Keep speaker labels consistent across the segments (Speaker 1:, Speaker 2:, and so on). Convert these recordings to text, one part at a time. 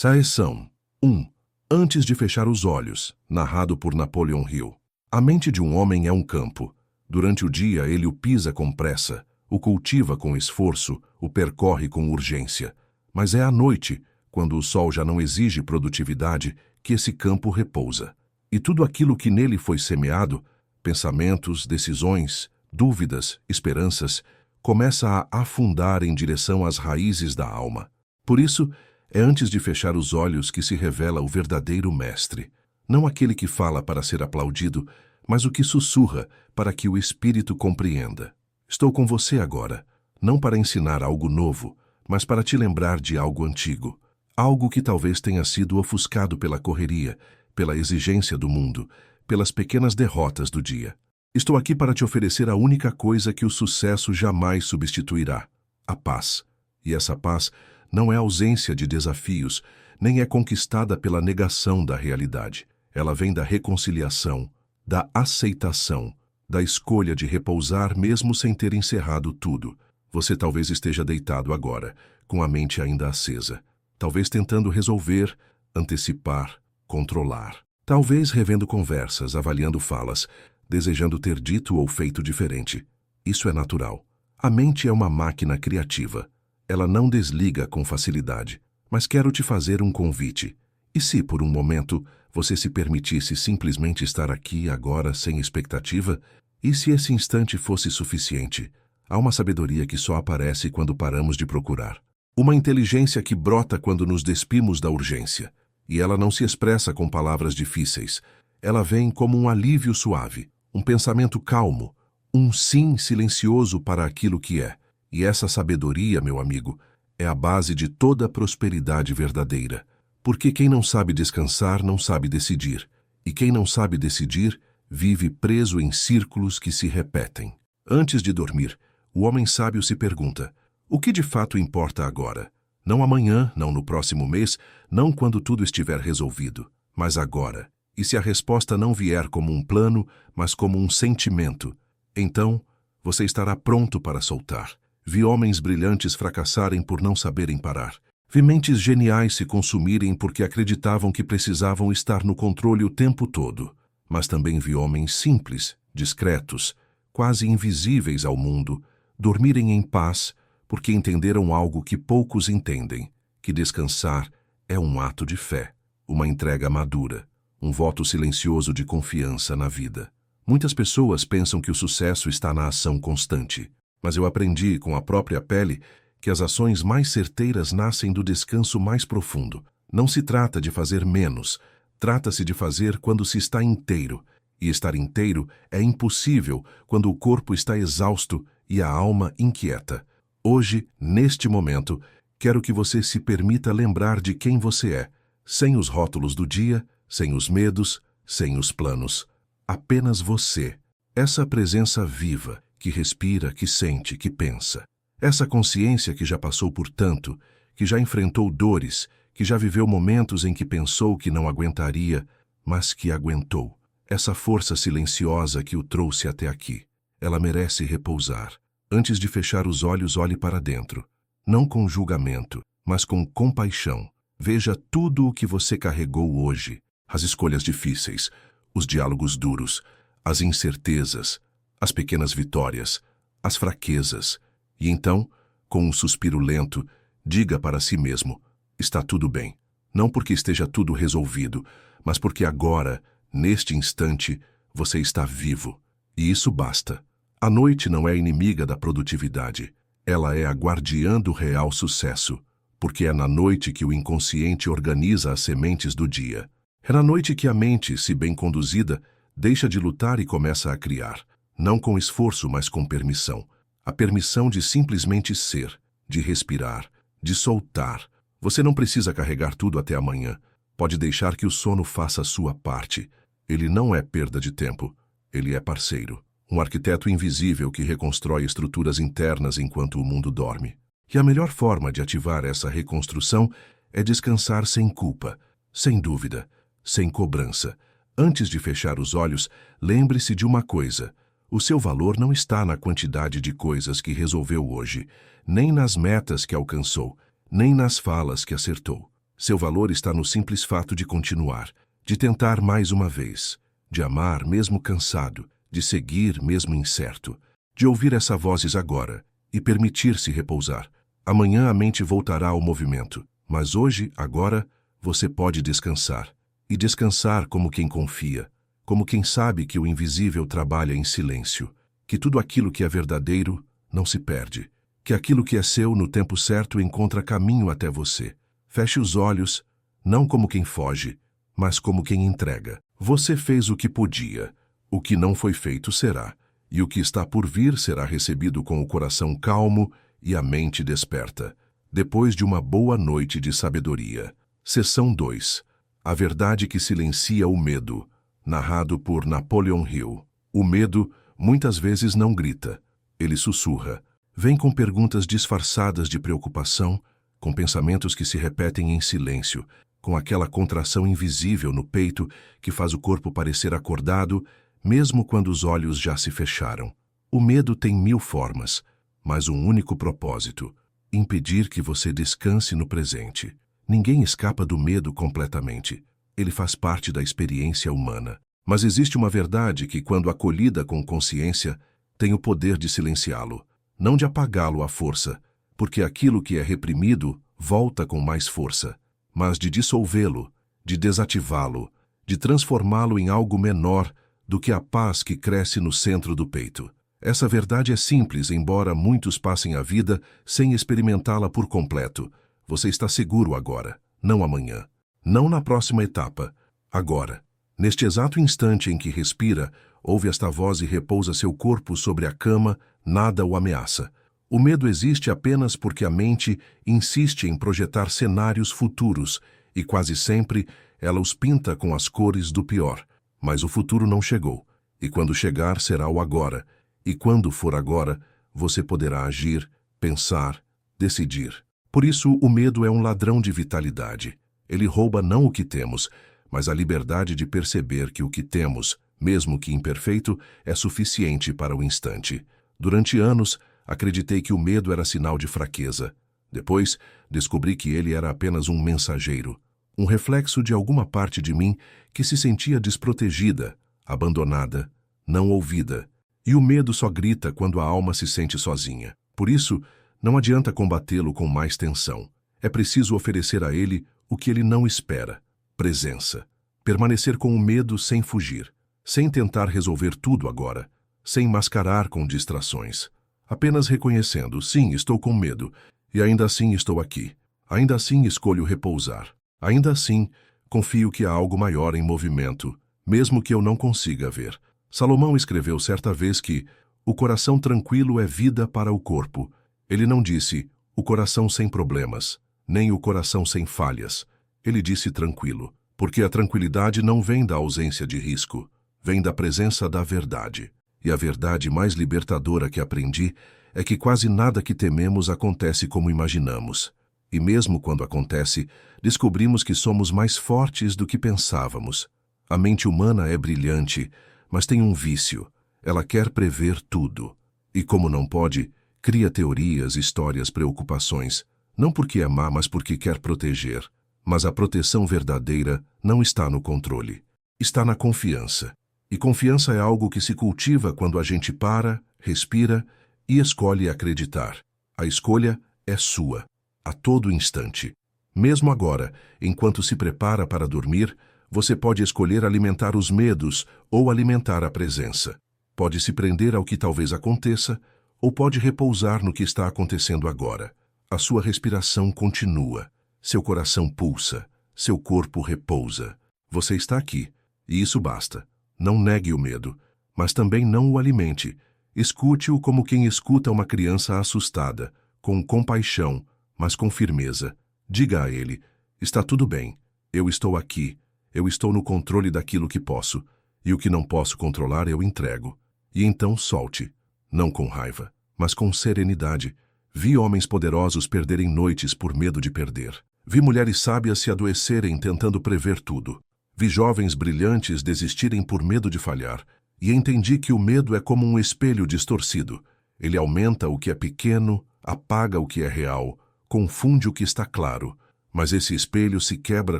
Speaker 1: Saeção 1. Antes de fechar os olhos, narrado por Napoleon Hill. A mente de um homem é um campo. Durante o dia ele o pisa com pressa, o cultiva com esforço, o percorre com urgência. Mas é à noite, quando o sol já não exige produtividade, que esse campo repousa. E tudo aquilo que nele foi semeado, pensamentos, decisões, dúvidas, esperanças, começa a afundar em direção às raízes da alma. Por isso, é antes de fechar os olhos que se revela o verdadeiro mestre. Não aquele que fala para ser aplaudido, mas o que sussurra para que o espírito compreenda. Estou com você agora, não para ensinar algo novo, mas para te lembrar de algo antigo. Algo que talvez tenha sido ofuscado pela correria, pela exigência do mundo, pelas pequenas derrotas do dia. Estou aqui para te oferecer a única coisa que o sucesso jamais substituirá: a paz. E essa paz não é ausência de desafios, nem é conquistada pela negação da realidade. Ela vem da reconciliação, da aceitação, da escolha de repousar mesmo sem ter encerrado tudo. Você talvez esteja deitado agora, com a mente ainda acesa. Talvez tentando resolver, antecipar, controlar. Talvez revendo conversas, avaliando falas, desejando ter dito ou feito diferente. Isso é natural. A mente é uma máquina criativa. Ela não desliga com facilidade. Mas quero te fazer um convite. E se, por um momento, você se permitisse simplesmente estar aqui agora sem expectativa? E se esse instante fosse suficiente? Há uma sabedoria que só aparece quando paramos de procurar. Uma inteligência que brota quando nos despimos da urgência. E ela não se expressa com palavras difíceis. Ela vem como um alívio suave, um pensamento calmo, um sim silencioso para aquilo que é. E essa sabedoria, meu amigo, é a base de toda prosperidade verdadeira. Porque quem não sabe descansar não sabe decidir. E quem não sabe decidir vive preso em círculos que se repetem. Antes de dormir, o homem sábio se pergunta: o que de fato importa agora? Não amanhã, não no próximo mês, não quando tudo estiver resolvido, mas agora. E se a resposta não vier como um plano, mas como um sentimento, então você estará pronto para soltar. Vi homens brilhantes fracassarem por não saberem parar. Vi mentes geniais se consumirem porque acreditavam que precisavam estar no controle o tempo todo. Mas também vi homens simples, discretos, quase invisíveis ao mundo, dormirem em paz porque entenderam algo que poucos entendem, que descansar é um ato de fé, uma entrega madura, um voto silencioso de confiança na vida. Muitas pessoas pensam que o sucesso está na ação constante, mas eu aprendi com a própria pele que as ações mais certeiras nascem do descanso mais profundo. Não se trata de fazer menos, trata-se de fazer quando se está inteiro, e estar inteiro é impossível quando o corpo está exausto e a alma inquieta. Hoje, neste momento, quero que você se permita lembrar de quem você é, sem os rótulos do dia, sem os medos, sem os planos. Apenas você, essa presença viva, que respira, que sente, que pensa. Essa consciência que já passou por tanto, que já enfrentou dores, que já viveu momentos em que pensou que não aguentaria, mas que aguentou. Essa força silenciosa que o trouxe até aqui. Ela merece repousar. Antes de fechar os olhos, olhe para dentro. Não com julgamento, mas com compaixão. Veja tudo o que você carregou hoje. As escolhas difíceis, os diálogos duros, as incertezas, as pequenas vitórias, as fraquezas. E então, com um suspiro lento, diga para si mesmo: está tudo bem. Não porque esteja tudo resolvido, mas porque agora, neste instante, você está vivo. E isso basta. A noite não é inimiga da produtividade. Ela é a guardiã do real sucesso, porque é na noite que o inconsciente organiza as sementes do dia. É na noite que a mente, se bem conduzida, deixa de lutar e começa a criar. Não com esforço, mas com permissão. A permissão de simplesmente ser, de respirar, de soltar. Você não precisa carregar tudo até amanhã. Pode deixar que o sono faça a sua parte. Ele não é perda de tempo. Ele é parceiro. Um arquiteto invisível que reconstrói estruturas internas enquanto o mundo dorme. E a melhor forma de ativar essa reconstrução é descansar sem culpa, sem dúvida, sem cobrança. Antes de fechar os olhos, lembre-se de uma coisa: o seu valor não está na quantidade de coisas que resolveu hoje, nem nas metas que alcançou, nem nas falas que acertou. Seu valor está no simples fato de continuar, de tentar mais uma vez, de amar mesmo cansado, de seguir mesmo incerto, de ouvir essa voz agora e permitir-se repousar. Amanhã a mente voltará ao movimento, mas hoje, agora, você pode descansar. E descansar como quem confia, como quem sabe que o invisível trabalha em silêncio, que tudo aquilo que é verdadeiro não se perde, que aquilo que é seu no tempo certo encontra caminho até você. Feche os olhos, não como quem foge, mas como quem entrega. Você fez o que podia, o que não foi feito será, e o que está por vir será recebido com o coração calmo e a mente desperta, depois de uma boa noite de sabedoria. Seção 2. A verdade que silencia o medo, narrado por Napoleon Hill. O medo muitas vezes não grita, ele sussurra. Vem com perguntas disfarçadas de preocupação, com pensamentos que se repetem em silêncio, com aquela contração invisível no peito que faz o corpo parecer acordado, mesmo quando os olhos já se fecharam. O medo tem 1000 formas, mas um único propósito: impedir que você descanse no presente. Ninguém escapa do medo completamente. Ele faz parte da experiência humana. Mas existe uma verdade que, quando acolhida com consciência, tem o poder de silenciá-lo, não de apagá-lo à força, porque aquilo que é reprimido volta com mais força, mas de dissolvê-lo, de desativá-lo, de transformá-lo em algo menor do que a paz que cresce no centro do peito. Essa verdade é simples, embora muitos passem a vida sem experimentá-la por completo. Você está seguro agora, não amanhã. Não na próxima etapa, agora. Neste exato instante em que respira, ouve esta voz e repousa seu corpo sobre a cama, nada o ameaça. O medo existe apenas porque a mente insiste em projetar cenários futuros e quase sempre ela os pinta com as cores do pior. Mas o futuro não chegou, e quando chegar será o agora. E quando for agora, você poderá agir, pensar, decidir. Por isso, o medo é um ladrão de vitalidade. Ele rouba não o que temos, mas a liberdade de perceber que o que temos, mesmo que imperfeito, é suficiente para o instante. Durante anos, acreditei que o medo era sinal de fraqueza. Depois, descobri que ele era apenas um mensageiro, um reflexo de alguma parte de mim que se sentia desprotegida, abandonada, não ouvida. E o medo só grita quando a alma se sente sozinha. Por isso, não adianta combatê-lo com mais tensão. É preciso oferecer a ele o que ele não espera: presença. Permanecer com o medo sem fugir, sem tentar resolver tudo agora, sem mascarar com distrações. Apenas reconhecendo: sim, estou com medo, e ainda assim estou aqui. Ainda assim escolho repousar. Ainda assim, confio que há algo maior em movimento, mesmo que eu não consiga ver. Salomão escreveu certa vez que o coração tranquilo é vida para o corpo. Ele não disse o coração sem problemas, nem o coração sem falhas. Ele disse tranquilo, porque a tranquilidade não vem da ausência de risco, vem da presença da verdade. E a verdade mais libertadora que aprendi é que quase nada que tememos acontece como imaginamos. E mesmo quando acontece, descobrimos que somos mais fortes do que pensávamos. A mente humana é brilhante, mas tem um vício: ela quer prever tudo. E como não pode, cria teorias, histórias, preocupações, não porque é má, mas porque quer proteger. Mas a proteção verdadeira não está no controle, está na confiança. E confiança é algo que se cultiva quando a gente para, respira e escolhe acreditar. A escolha é sua, a todo instante. Mesmo agora, enquanto se prepara para dormir, você pode escolher alimentar os medos ou alimentar a presença. Pode se prender ao que talvez aconteça, ou pode repousar no que está acontecendo agora. A sua respiração continua, seu coração pulsa, seu corpo repousa. Você está aqui, e isso basta. Não negue o medo, mas também não o alimente. Escute-o como quem escuta uma criança assustada, com compaixão, mas com firmeza. Diga a ele: está tudo bem, eu estou aqui, eu estou no controle daquilo que posso, e o que não posso controlar eu entrego. E então solte, não com raiva, mas com serenidade. Vi homens poderosos perderem noites por medo de perder. Vi mulheres sábias se adoecerem tentando prever tudo. Vi jovens brilhantes desistirem por medo de falhar. E entendi que o medo é como um espelho distorcido. Ele aumenta o que é pequeno, apaga o que é real, confunde o que está claro. Mas esse espelho se quebra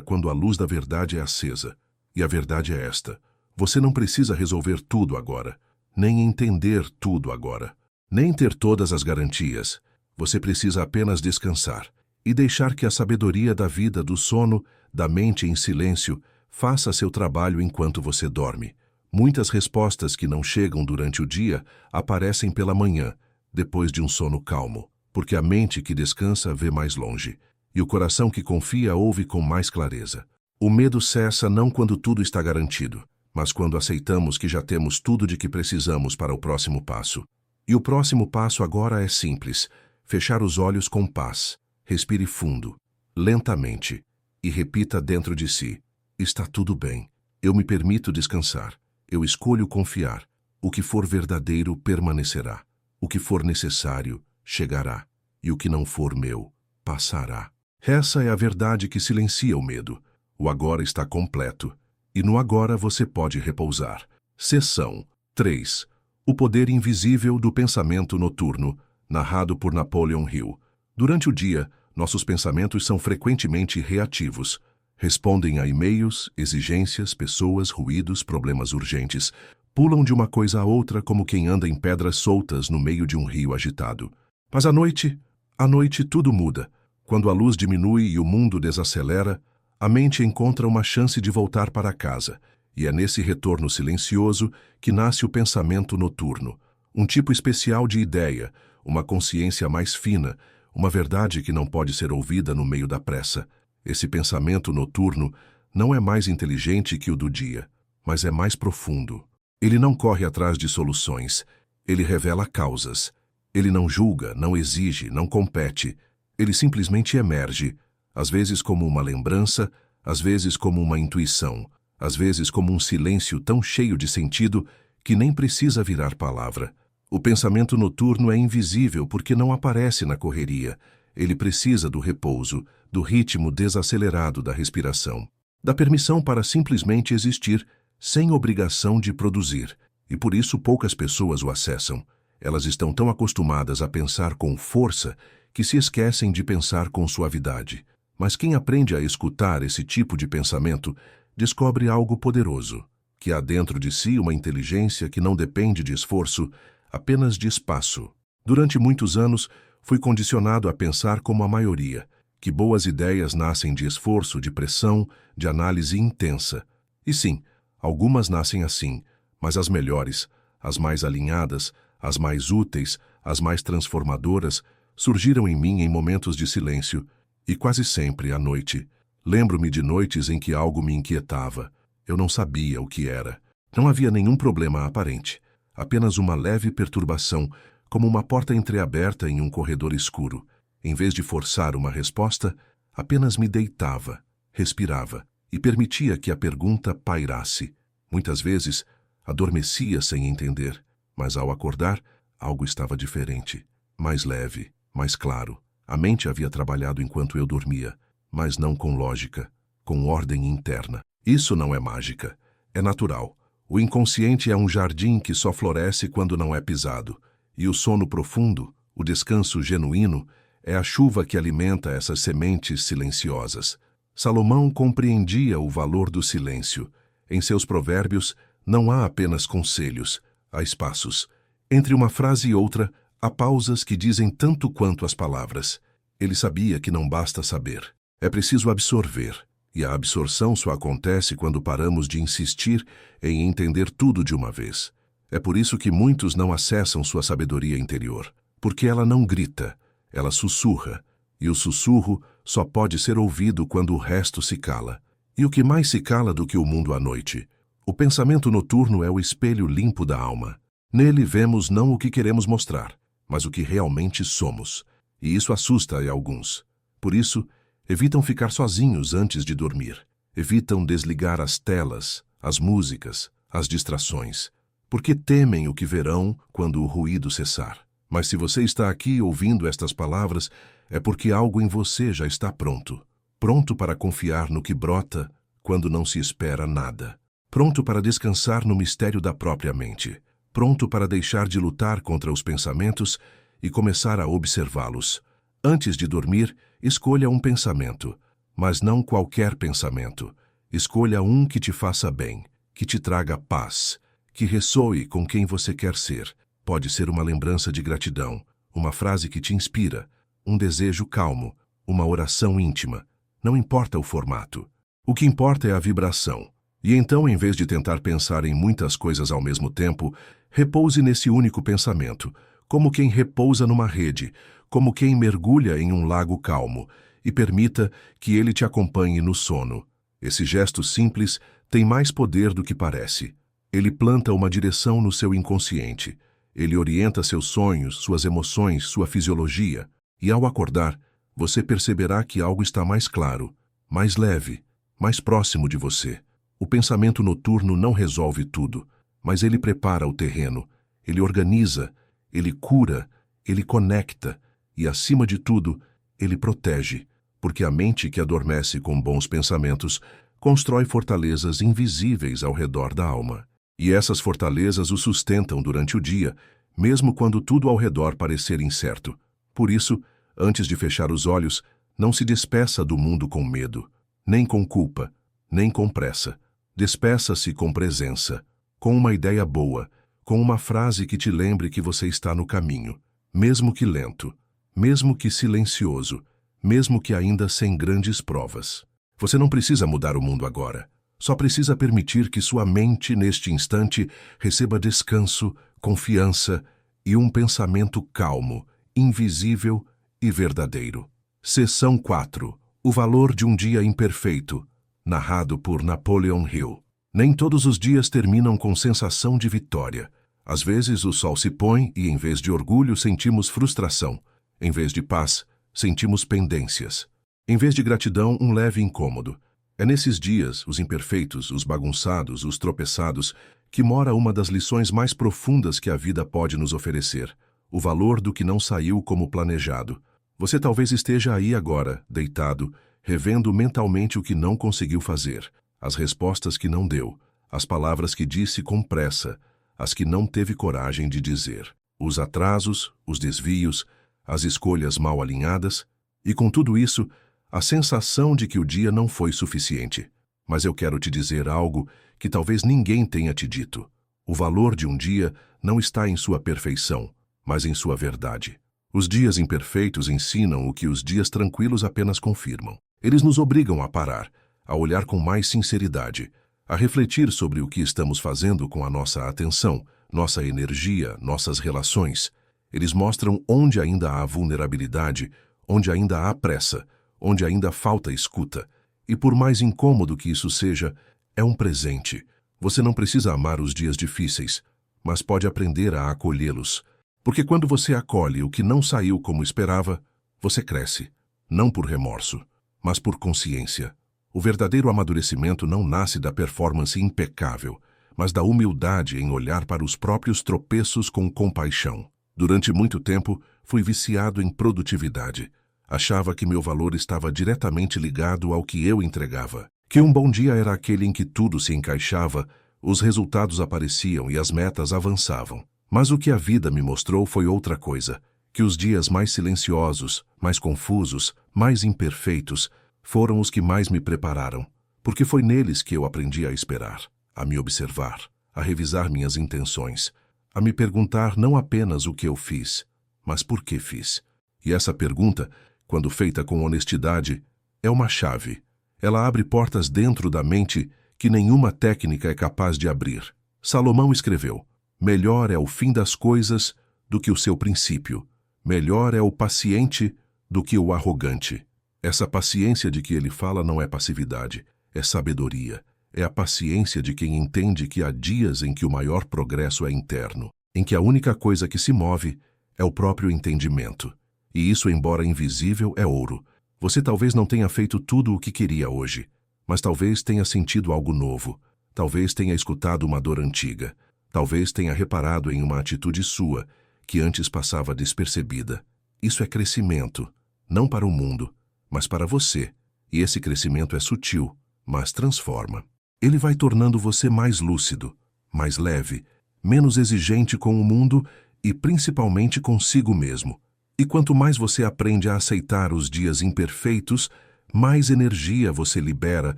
Speaker 1: quando a luz da verdade é acesa. E a verdade é esta: você não precisa resolver tudo agora, nem entender tudo agora, nem ter todas as garantias. Você precisa apenas descansar e deixar que a sabedoria da vida, do sono, da mente em silêncio, faça seu trabalho enquanto você dorme. Muitas respostas que não chegam durante o dia aparecem pela manhã, depois de um sono calmo, porque a mente que descansa vê mais longe, e o coração que confia ouve com mais clareza. O medo cessa não quando tudo está garantido, mas quando aceitamos que já temos tudo de que precisamos para o próximo passo. E o próximo passo agora é simples: fechar os olhos com paz, respire fundo, lentamente, e repita dentro de si: está tudo bem, eu me permito descansar, eu escolho confiar, o que for verdadeiro permanecerá, o que for necessário chegará, e o que não for meu passará. Essa é a verdade que silencia o medo. O agora está completo, e no agora você pode repousar. Seção 3. O poder invisível do pensamento noturno, narrado por Napoleon Hill. Durante o dia, nossos pensamentos são frequentemente reativos. Respondem a e-mails, exigências, pessoas, ruídos, problemas urgentes. Pulam de uma coisa a outra como quem anda em pedras soltas no meio de um rio agitado. Mas à noite tudo muda. Quando a luz diminui e o mundo desacelera, a mente encontra uma chance de voltar para casa, e é nesse retorno silencioso que nasce o pensamento noturno, um tipo especial de ideia, uma consciência mais fina, uma verdade que não pode ser ouvida no meio da pressa. Esse pensamento noturno não é mais inteligente que o do dia, mas é mais profundo. Ele não corre atrás de soluções, ele revela causas. Ele não julga, não exige, não compete, ele simplesmente emerge, às vezes como uma lembrança, às vezes como uma intuição, às vezes como um silêncio tão cheio de sentido que nem precisa virar palavra. O pensamento noturno é invisível porque não aparece na correria. Ele precisa do repouso, do ritmo desacelerado da respiração, da permissão para simplesmente existir, sem obrigação de produzir. E por isso poucas pessoas o acessam. Elas estão tão acostumadas a pensar com força que se esquecem de pensar com suavidade. Mas quem aprende a escutar esse tipo de pensamento descobre algo poderoso, que há dentro de si uma inteligência que não depende de esforço, apenas de espaço. Durante muitos anos, fui condicionado a pensar como a maioria, que boas ideias nascem de esforço, de pressão, de análise intensa. E sim, algumas nascem assim, mas as melhores, as mais alinhadas, as mais úteis, as mais transformadoras, surgiram em mim em momentos de silêncio, e quase sempre à noite. Lembro-me de noites em que algo me inquietava. Eu não sabia o que era. Não havia nenhum problema aparente, apenas uma leve perturbação, como uma porta entreaberta em um corredor escuro. Em vez de forçar uma resposta, apenas me deitava, respirava e permitia que a pergunta pairasse. Muitas vezes, adormecia sem entender, mas ao acordar, algo estava diferente, mais leve, mais claro. A mente havia trabalhado enquanto eu dormia, mas não com lógica, com ordem interna. Isso não é mágica, é natural. O inconsciente é um jardim que só floresce quando não é pisado, e o sono profundo, o descanso genuíno, é a chuva que alimenta essas sementes silenciosas. Salomão compreendia o valor do silêncio. Em seus provérbios, não há apenas conselhos, há espaços. Entre uma frase e outra, há pausas que dizem tanto quanto as palavras. Ele sabia que não basta saber. É preciso absorver. E a absorção só acontece quando paramos de insistir em entender tudo de uma vez. É por isso que muitos não acessam sua sabedoria interior. Porque ela não grita, ela sussurra. E o sussurro só pode ser ouvido quando o resto se cala. E o que mais se cala do que o mundo à noite? O pensamento noturno é o espelho limpo da alma. Nele vemos não o que queremos mostrar, mas o que realmente somos. E isso assusta a alguns. Por isso, evitam ficar sozinhos antes de dormir. Evitam desligar as telas, as músicas, as distrações. Porque temem o que verão quando o ruído cessar. Mas se você está aqui ouvindo estas palavras, é porque algo em você já está pronto. Pronto para confiar no que brota quando não se espera nada. Pronto para descansar no mistério da própria mente. Pronto para deixar de lutar contra os pensamentos e começar a observá-los. Antes de dormir, escolha um pensamento. mas não qualquer pensamento. Escolha um que te faça bem, que te traga paz, que ressoe com quem você quer ser. Pode ser uma lembrança de gratidão, uma frase que te inspira, um desejo calmo, uma oração íntima. Não importa o formato. O que importa é a vibração. E então, em vez de tentar pensar em muitas coisas ao mesmo tempo, repouse nesse único pensamento, como quem repousa numa rede, como quem mergulha em um lago calmo, e permita que ele te acompanhe no sono. Esse gesto simples tem mais poder do que parece. Ele planta uma direção no seu inconsciente. Ele orienta seus sonhos, suas emoções, sua fisiologia. E ao acordar, você perceberá que algo está mais claro, mais leve, mais próximo de você. O pensamento noturno não resolve tudo, mas ele prepara o terreno, ele organiza, ele cura, ele conecta e, acima de tudo, ele protege, porque a mente que adormece com bons pensamentos constrói fortalezas invisíveis ao redor da alma. E essas fortalezas o sustentam durante o dia, mesmo quando tudo ao redor parecer incerto. Por isso, antes de fechar os olhos, não se despeça do mundo com medo, nem com culpa, nem com pressa. Despeça-se com presença, com uma ideia boa, com uma frase que te lembre que você está no caminho, mesmo que lento, mesmo que silencioso, mesmo que ainda sem grandes provas. Você não precisa mudar o mundo agora. Só precisa permitir que sua mente, neste instante, receba descanso, confiança e um pensamento calmo, invisível e verdadeiro. Seção 4. O valor de um dia imperfeito. Narrado por Napoleon Hill. Nem todos os dias terminam com sensação de vitória. Às vezes o sol se põe e, em vez de orgulho, sentimos frustração. Em vez de paz, sentimos pendências. Em vez de gratidão, um leve incômodo. É nesses dias, os imperfeitos, os bagunçados, os tropeçados, que mora uma das lições mais profundas que a vida pode nos oferecer: o valor do que não saiu como planejado. Você talvez esteja aí agora, deitado, revendo mentalmente o que não conseguiu fazer, as respostas que não deu, as palavras que disse com pressa, as que não teve coragem de dizer, os atrasos, os desvios, as escolhas mal alinhadas, e com tudo isso, a sensação de que o dia não foi suficiente. Mas eu quero te dizer algo que talvez ninguém tenha te dito. O valor de um dia não está em sua perfeição, mas em sua verdade. Os dias imperfeitos ensinam o que os dias tranquilos apenas confirmam. Eles nos obrigam a parar, a olhar com mais sinceridade, a refletir sobre o que estamos fazendo com a nossa atenção, nossa energia, nossas relações. Eles mostram onde ainda há vulnerabilidade, onde ainda há pressa, onde ainda falta escuta. E por mais incômodo que isso seja, é um presente. Você não precisa amar os dias difíceis, mas pode aprender a acolhê-los. Porque quando você acolhe o que não saiu como esperava, você cresce, não por remorso, mas por consciência. O verdadeiro amadurecimento não nasce da performance impecável, mas da humildade em olhar para os próprios tropeços com compaixão. Durante muito tempo, fui viciado em produtividade. Achava que meu valor estava diretamente ligado ao que eu entregava, que um bom dia era aquele em que tudo se encaixava, os resultados apareciam e as metas avançavam. Mas o que a vida me mostrou foi outra coisa, que os dias mais silenciosos, mais confusos, mais imperfeitos, foram os que mais me prepararam, porque foi neles que eu aprendi a esperar, a me observar, a revisar minhas intenções, a me perguntar não apenas o que eu fiz, mas por que fiz. E essa pergunta, quando feita com honestidade, é uma chave. Ela abre portas dentro da mente que nenhuma técnica é capaz de abrir. Salomão escreveu: melhor é o fim das coisas do que o seu princípio. Melhor é o paciente do que o arrogante. Essa paciência de que ele fala não é passividade, é sabedoria. É a paciência de quem entende que há dias em que o maior progresso é interno, em que a única coisa que se move é o próprio entendimento. E isso, embora invisível, é ouro. Você talvez não tenha feito tudo o que queria hoje, mas talvez tenha sentido algo novo. Talvez tenha escutado uma dor antiga. Talvez tenha reparado em uma atitude sua, que antes passava despercebida. Isso é crescimento, não para o mundo, mas para você. E esse crescimento é sutil, mas transforma. Ele vai tornando você mais lúcido, mais leve, menos exigente com o mundo e principalmente consigo mesmo. E quanto mais você aprende a aceitar os dias imperfeitos, mais energia você libera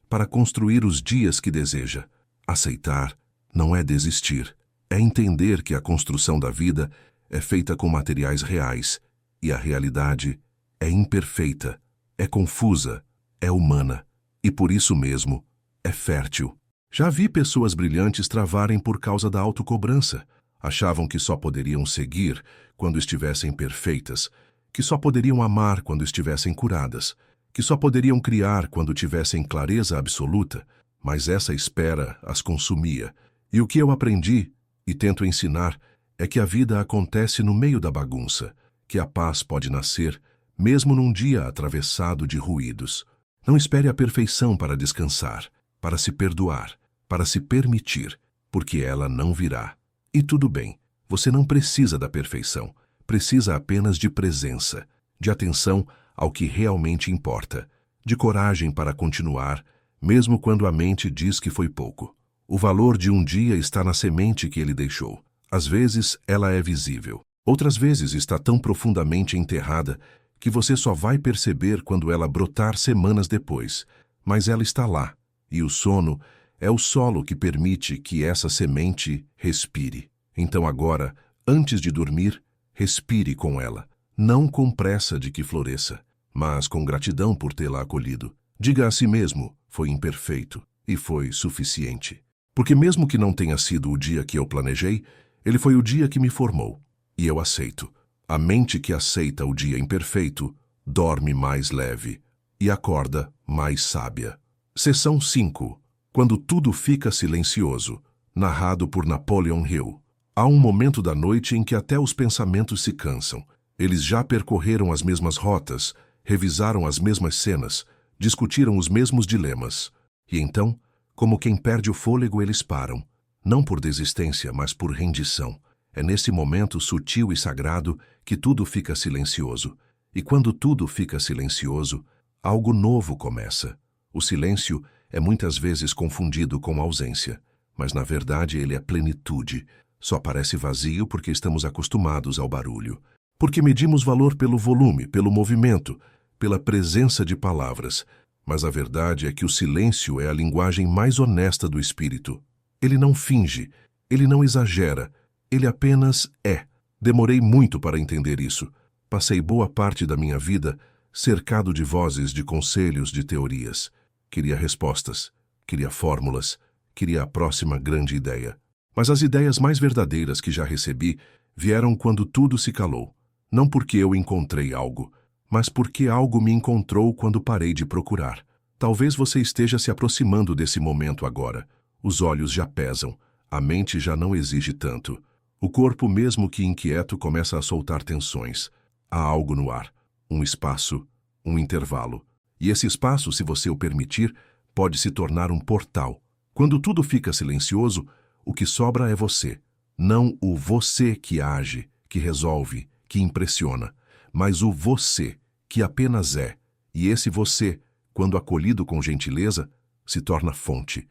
Speaker 1: para construir os dias que deseja. Aceitar não é desistir, é entender que a construção da vida é feita com materiais reais e a realidade é imperfeita, é confusa, é humana e por isso mesmo é fértil. Já vi pessoas brilhantes travarem por causa da autocobrança. Achavam que só poderiam seguir quando estivessem perfeitas, que só poderiam amar quando estivessem curadas, que só poderiam criar quando tivessem clareza absoluta, mas essa espera as consumia. E o que eu aprendi, e tento ensinar, é que a vida acontece no meio da bagunça, que a paz pode nascer, mesmo num dia atravessado de ruídos. Não espere a perfeição para descansar, para se perdoar, para se permitir, porque ela não virá. E tudo bem, você não precisa da perfeição, precisa apenas de presença, de atenção ao que realmente importa, de coragem para continuar, mesmo quando a mente diz que foi pouco. O valor de um dia está na semente que ele deixou. Às vezes ela é visível, outras vezes está tão profundamente enterrada que você só vai perceber quando ela brotar semanas depois, mas ela está lá, e o sono é o solo que permite que essa semente respire. Então agora, antes de dormir, respire com ela, não com pressa de que floresça, mas com gratidão por tê-la acolhido. Diga a si mesmo, foi imperfeito e foi suficiente. Porque mesmo que não tenha sido o dia que eu planejei, ele foi o dia que me formou, e eu aceito. A mente que aceita o dia imperfeito dorme mais leve e acorda mais sábia. Seção 5. Quando tudo fica silencioso, narrado por Napoleon Hill. Há um momento da noite em que até os pensamentos se cansam. Eles já percorreram as mesmas rotas, revisaram as mesmas cenas, discutiram os mesmos dilemas. E então, como quem perde o fôlego, eles param. Não por desistência, mas por rendição. É nesse momento sutil e sagrado que tudo fica silencioso. E quando tudo fica silencioso, algo novo começa. O silêncio é muitas vezes confundido com ausência, mas na verdade ele é plenitude. Só parece vazio porque estamos acostumados ao barulho. Porque medimos valor pelo volume, pelo movimento, pela presença de palavras. Mas a verdade é que o silêncio é a linguagem mais honesta do espírito. Ele não finge, ele não exagera, ele apenas é. Demorei muito para entender isso. Passei boa parte da minha vida cercado de vozes, de conselhos, de teorias. Queria respostas, queria fórmulas, queria a próxima grande ideia. Mas as ideias mais verdadeiras que já recebi vieram quando tudo se calou. Não porque eu encontrei algo, mas porque algo me encontrou quando parei de procurar. Talvez você esteja se aproximando desse momento agora. Os olhos já pesam, a mente já não exige tanto. O corpo, mesmo que inquieto, começa a soltar tensões. Há algo no ar, um espaço, um intervalo. E esse espaço, se você o permitir, pode se tornar um portal. Quando tudo fica silencioso, o que sobra é você. Não o você que age, que resolve, que impressiona, mas o você que apenas é. E esse você, quando acolhido com gentileza, se torna fonte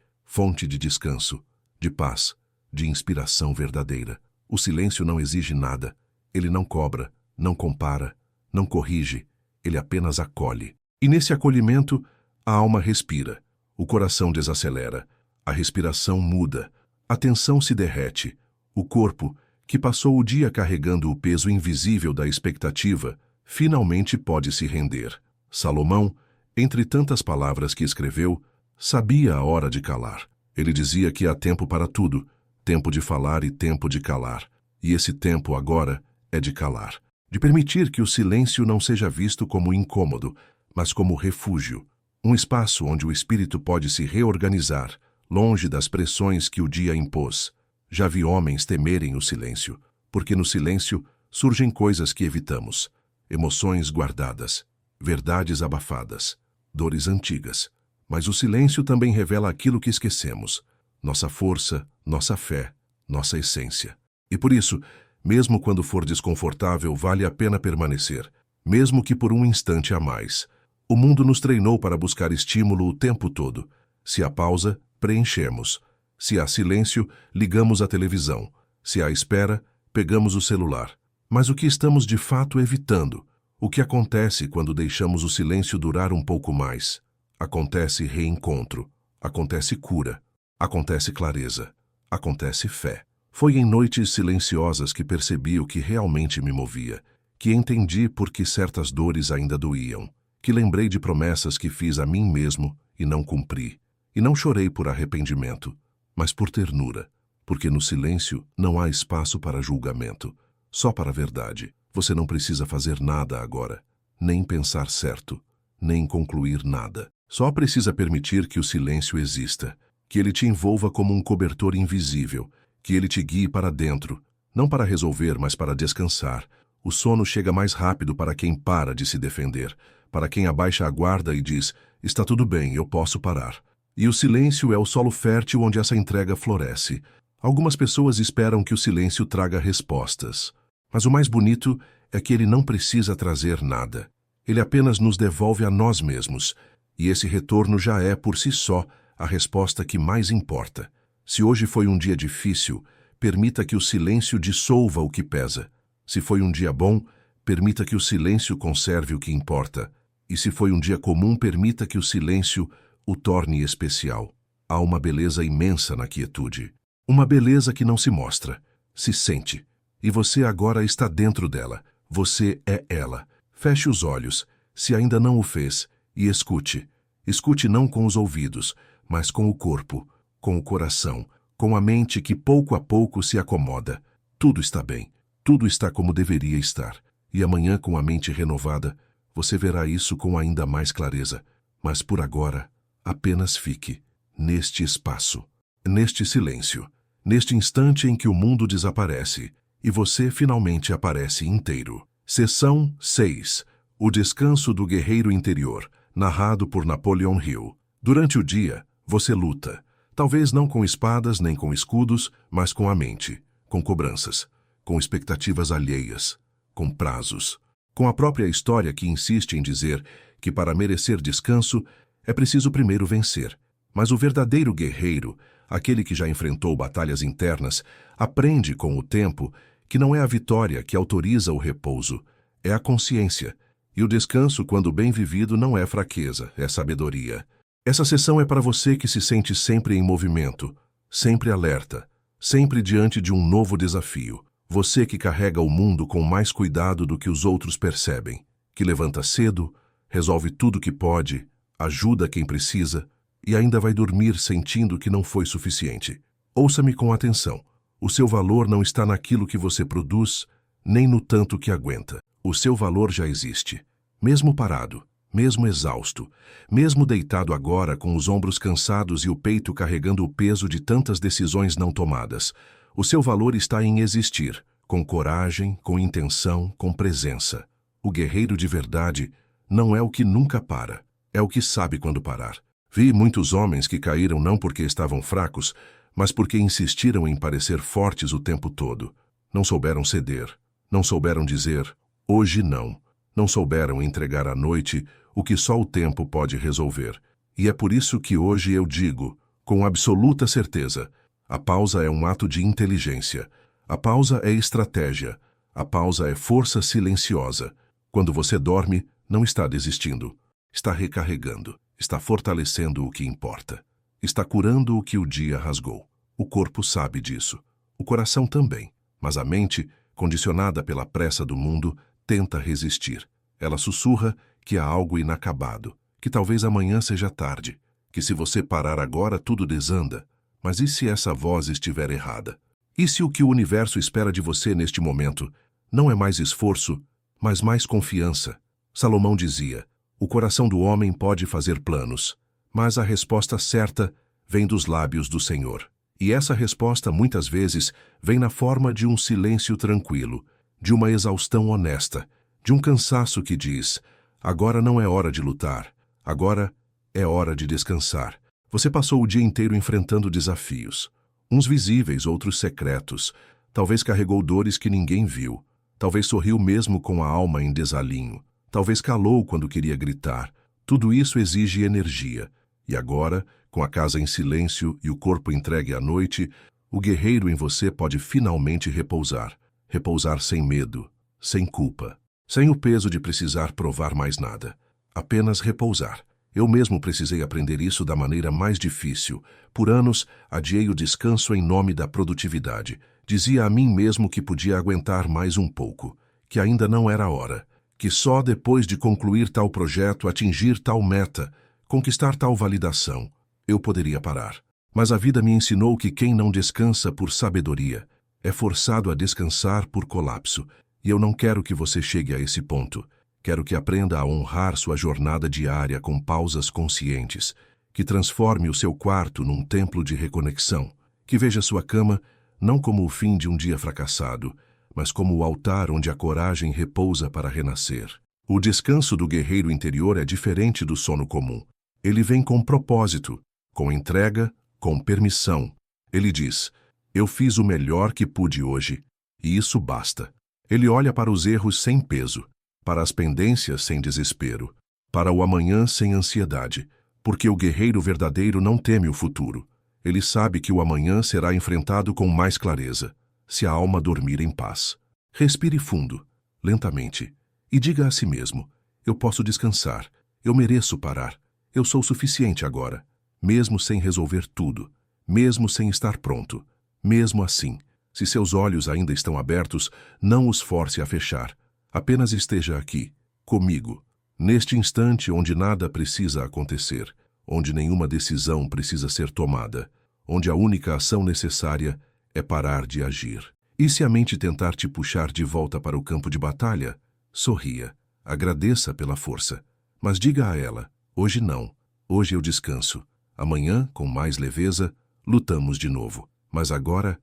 Speaker 1: de descanso, de paz, de inspiração verdadeira. O silêncio não exige nada. Ele não cobra, não compara, não corrige. Ele apenas acolhe. E nesse acolhimento, a alma respira, o coração desacelera, a respiração muda, a tensão se derrete. O corpo, que passou o dia carregando o peso invisível da expectativa, finalmente pode se render. Salomão, entre tantas palavras que escreveu, sabia a hora de calar. Ele dizia que há tempo para tudo, tempo de falar e tempo de calar. E esse tempo agora é de calar. De permitir que o silêncio não seja visto como incômodo, mas como refúgio. Um espaço onde o espírito pode se reorganizar, longe das pressões que o dia impôs. Já vi homens temerem o silêncio, porque no silêncio surgem coisas que evitamos. Emoções guardadas, verdades abafadas, dores antigas. Mas o silêncio também revela aquilo que esquecemos, nossa força, nossa fé, nossa essência. E por isso, mesmo quando for desconfortável, vale a pena permanecer, mesmo que por um instante a mais. O mundo nos treinou para buscar estímulo o tempo todo. Se há pausa, preenchemos. Se há silêncio, ligamos a televisão. Se há espera, pegamos o celular. Mas o que estamos de fato evitando? O que acontece quando deixamos o silêncio durar um pouco mais? Acontece reencontro, acontece cura, acontece clareza, acontece fé. Foi em noites silenciosas que percebi o que realmente me movia, que entendi por que certas dores ainda doíam, que lembrei de promessas que fiz a mim mesmo e não cumpri. E não chorei por arrependimento, mas por ternura, porque no silêncio não há espaço para julgamento, só para a verdade. Você não precisa fazer nada agora, nem pensar certo, nem concluir nada. Só precisa permitir que o silêncio exista, que ele te envolva como um cobertor invisível, que ele te guie para dentro, não para resolver, mas para descansar. O sono chega mais rápido para quem para de se defender, para quem abaixa a guarda e diz, está tudo bem, eu posso parar. E o silêncio é o solo fértil onde essa entrega floresce. Algumas pessoas esperam que o silêncio traga respostas, mas o mais bonito é que ele não precisa trazer nada. Ele apenas nos devolve a nós mesmos, e esse retorno já é, por si só, a resposta que mais importa. Se hoje foi um dia difícil, permita que o silêncio dissolva o que pesa. Se foi um dia bom, permita que o silêncio conserve o que importa. E se foi um dia comum, permita que o silêncio o torne especial. Há uma beleza imensa na quietude. Uma beleza que não se mostra, se sente. E você agora está dentro dela. Você é ela. Feche os olhos, se ainda não o fez, e escute. Escute não com os ouvidos, mas com o corpo, com o coração, com a mente que pouco a pouco se acomoda. Tudo está bem. Tudo está como deveria estar. E amanhã, com a mente renovada, você verá isso com ainda mais clareza. Mas por agora, apenas fique neste espaço, neste silêncio, neste instante em que o mundo desaparece e você finalmente aparece inteiro. Seção 6. O descanso do guerreiro interior, narrado por Napoleon Hill. Durante o dia, você luta. Talvez não com espadas nem com escudos, mas com a mente, com cobranças, com expectativas alheias, com prazos, com a própria história que insiste em dizer que para merecer descanso é preciso primeiro vencer. Mas o verdadeiro guerreiro, aquele que já enfrentou batalhas internas, aprende com o tempo que não é a vitória que autoriza o repouso, é a consciência. E o descanso, quando bem vivido, não é fraqueza, é sabedoria. Essa sessão é para você que se sente sempre em movimento, sempre alerta, sempre diante de um novo desafio. Você que carrega o mundo com mais cuidado do que os outros percebem, que levanta cedo, resolve tudo que pode, ajuda quem precisa e ainda vai dormir sentindo que não foi suficiente. Ouça-me com atenção. O seu valor não está naquilo que você produz, nem no tanto que aguenta. O seu valor já existe. Mesmo parado, mesmo exausto, mesmo deitado agora com os ombros cansados e o peito carregando o peso de tantas decisões não tomadas, o seu valor está em existir, com coragem, com intenção, com presença. O guerreiro de verdade não é o que nunca para, é o que sabe quando parar. Vi muitos homens que caíram não porque estavam fracos, mas porque insistiram em parecer fortes o tempo todo. Não souberam ceder, não souberam dizer, hoje não. Não souberam entregar à noite o que só o tempo pode resolver. E é por isso que hoje eu digo, com absoluta certeza, a pausa é um ato de inteligência. A pausa é estratégia. A pausa é força silenciosa. Quando você dorme, não está desistindo. Está recarregando. Está fortalecendo o que importa. Está curando o que o dia rasgou. O corpo sabe disso. O coração também. Mas a mente, condicionada pela pressa do mundo, tenta resistir. Ela sussurra que há algo inacabado, que talvez amanhã seja tarde, que se você parar agora tudo desanda. Mas e se essa voz estiver errada? E se o que o universo espera de você neste momento não é mais esforço, mas mais confiança? Salomão dizia, o coração do homem pode fazer planos, mas a resposta certa vem dos lábios do Senhor. E essa resposta muitas vezes vem na forma de um silêncio tranquilo, de uma exaustão honesta, de um cansaço que diz, agora não é hora de lutar, agora é hora de descansar. Você passou o dia inteiro enfrentando desafios, uns visíveis, outros secretos, talvez carregou dores que ninguém viu, talvez sorriu mesmo com a alma em desalinho, talvez calou quando queria gritar. Tudo isso exige energia, e agora, com a casa em silêncio e o corpo entregue à noite, o guerreiro em você pode finalmente repousar. Repousar sem medo, sem culpa, sem o peso de precisar provar mais nada. Apenas repousar. Eu mesmo precisei aprender isso da maneira mais difícil. Por anos, adiei o descanso em nome da produtividade. Dizia a mim mesmo que podia aguentar mais um pouco, que ainda não era a hora, que só depois de concluir tal projeto, atingir tal meta, conquistar tal validação, eu poderia parar. Mas a vida me ensinou que quem não descansa por sabedoria é forçado a descansar por colapso. E eu não quero que você chegue a esse ponto. Quero que aprenda a honrar sua jornada diária com pausas conscientes, que transforme o seu quarto num templo de reconexão, que veja sua cama não como o fim de um dia fracassado, mas como o altar onde a coragem repousa para renascer. O descanso do guerreiro interior é diferente do sono comum. Ele vem com propósito, com entrega, com permissão. Ele diz: eu fiz o melhor que pude hoje, e isso basta. Ele olha para os erros sem peso, para as pendências sem desespero, para o amanhã sem ansiedade, porque o guerreiro verdadeiro não teme o futuro. Ele sabe que o amanhã será enfrentado com mais clareza, se a alma dormir em paz. Respire fundo, lentamente, e diga a si mesmo: eu posso descansar, eu mereço parar, eu sou suficiente agora, mesmo sem resolver tudo, mesmo sem estar pronto. Mesmo assim, se seus olhos ainda estão abertos, não os force a fechar. Apenas esteja aqui, comigo, neste instante onde nada precisa acontecer, onde nenhuma decisão precisa ser tomada, onde a única ação necessária é parar de agir. E se a mente tentar te puxar de volta para o campo de batalha, sorria, agradeça pela força, mas diga a ela: hoje não, hoje eu descanso. Amanhã, com mais leveza, lutamos de novo. Mas agora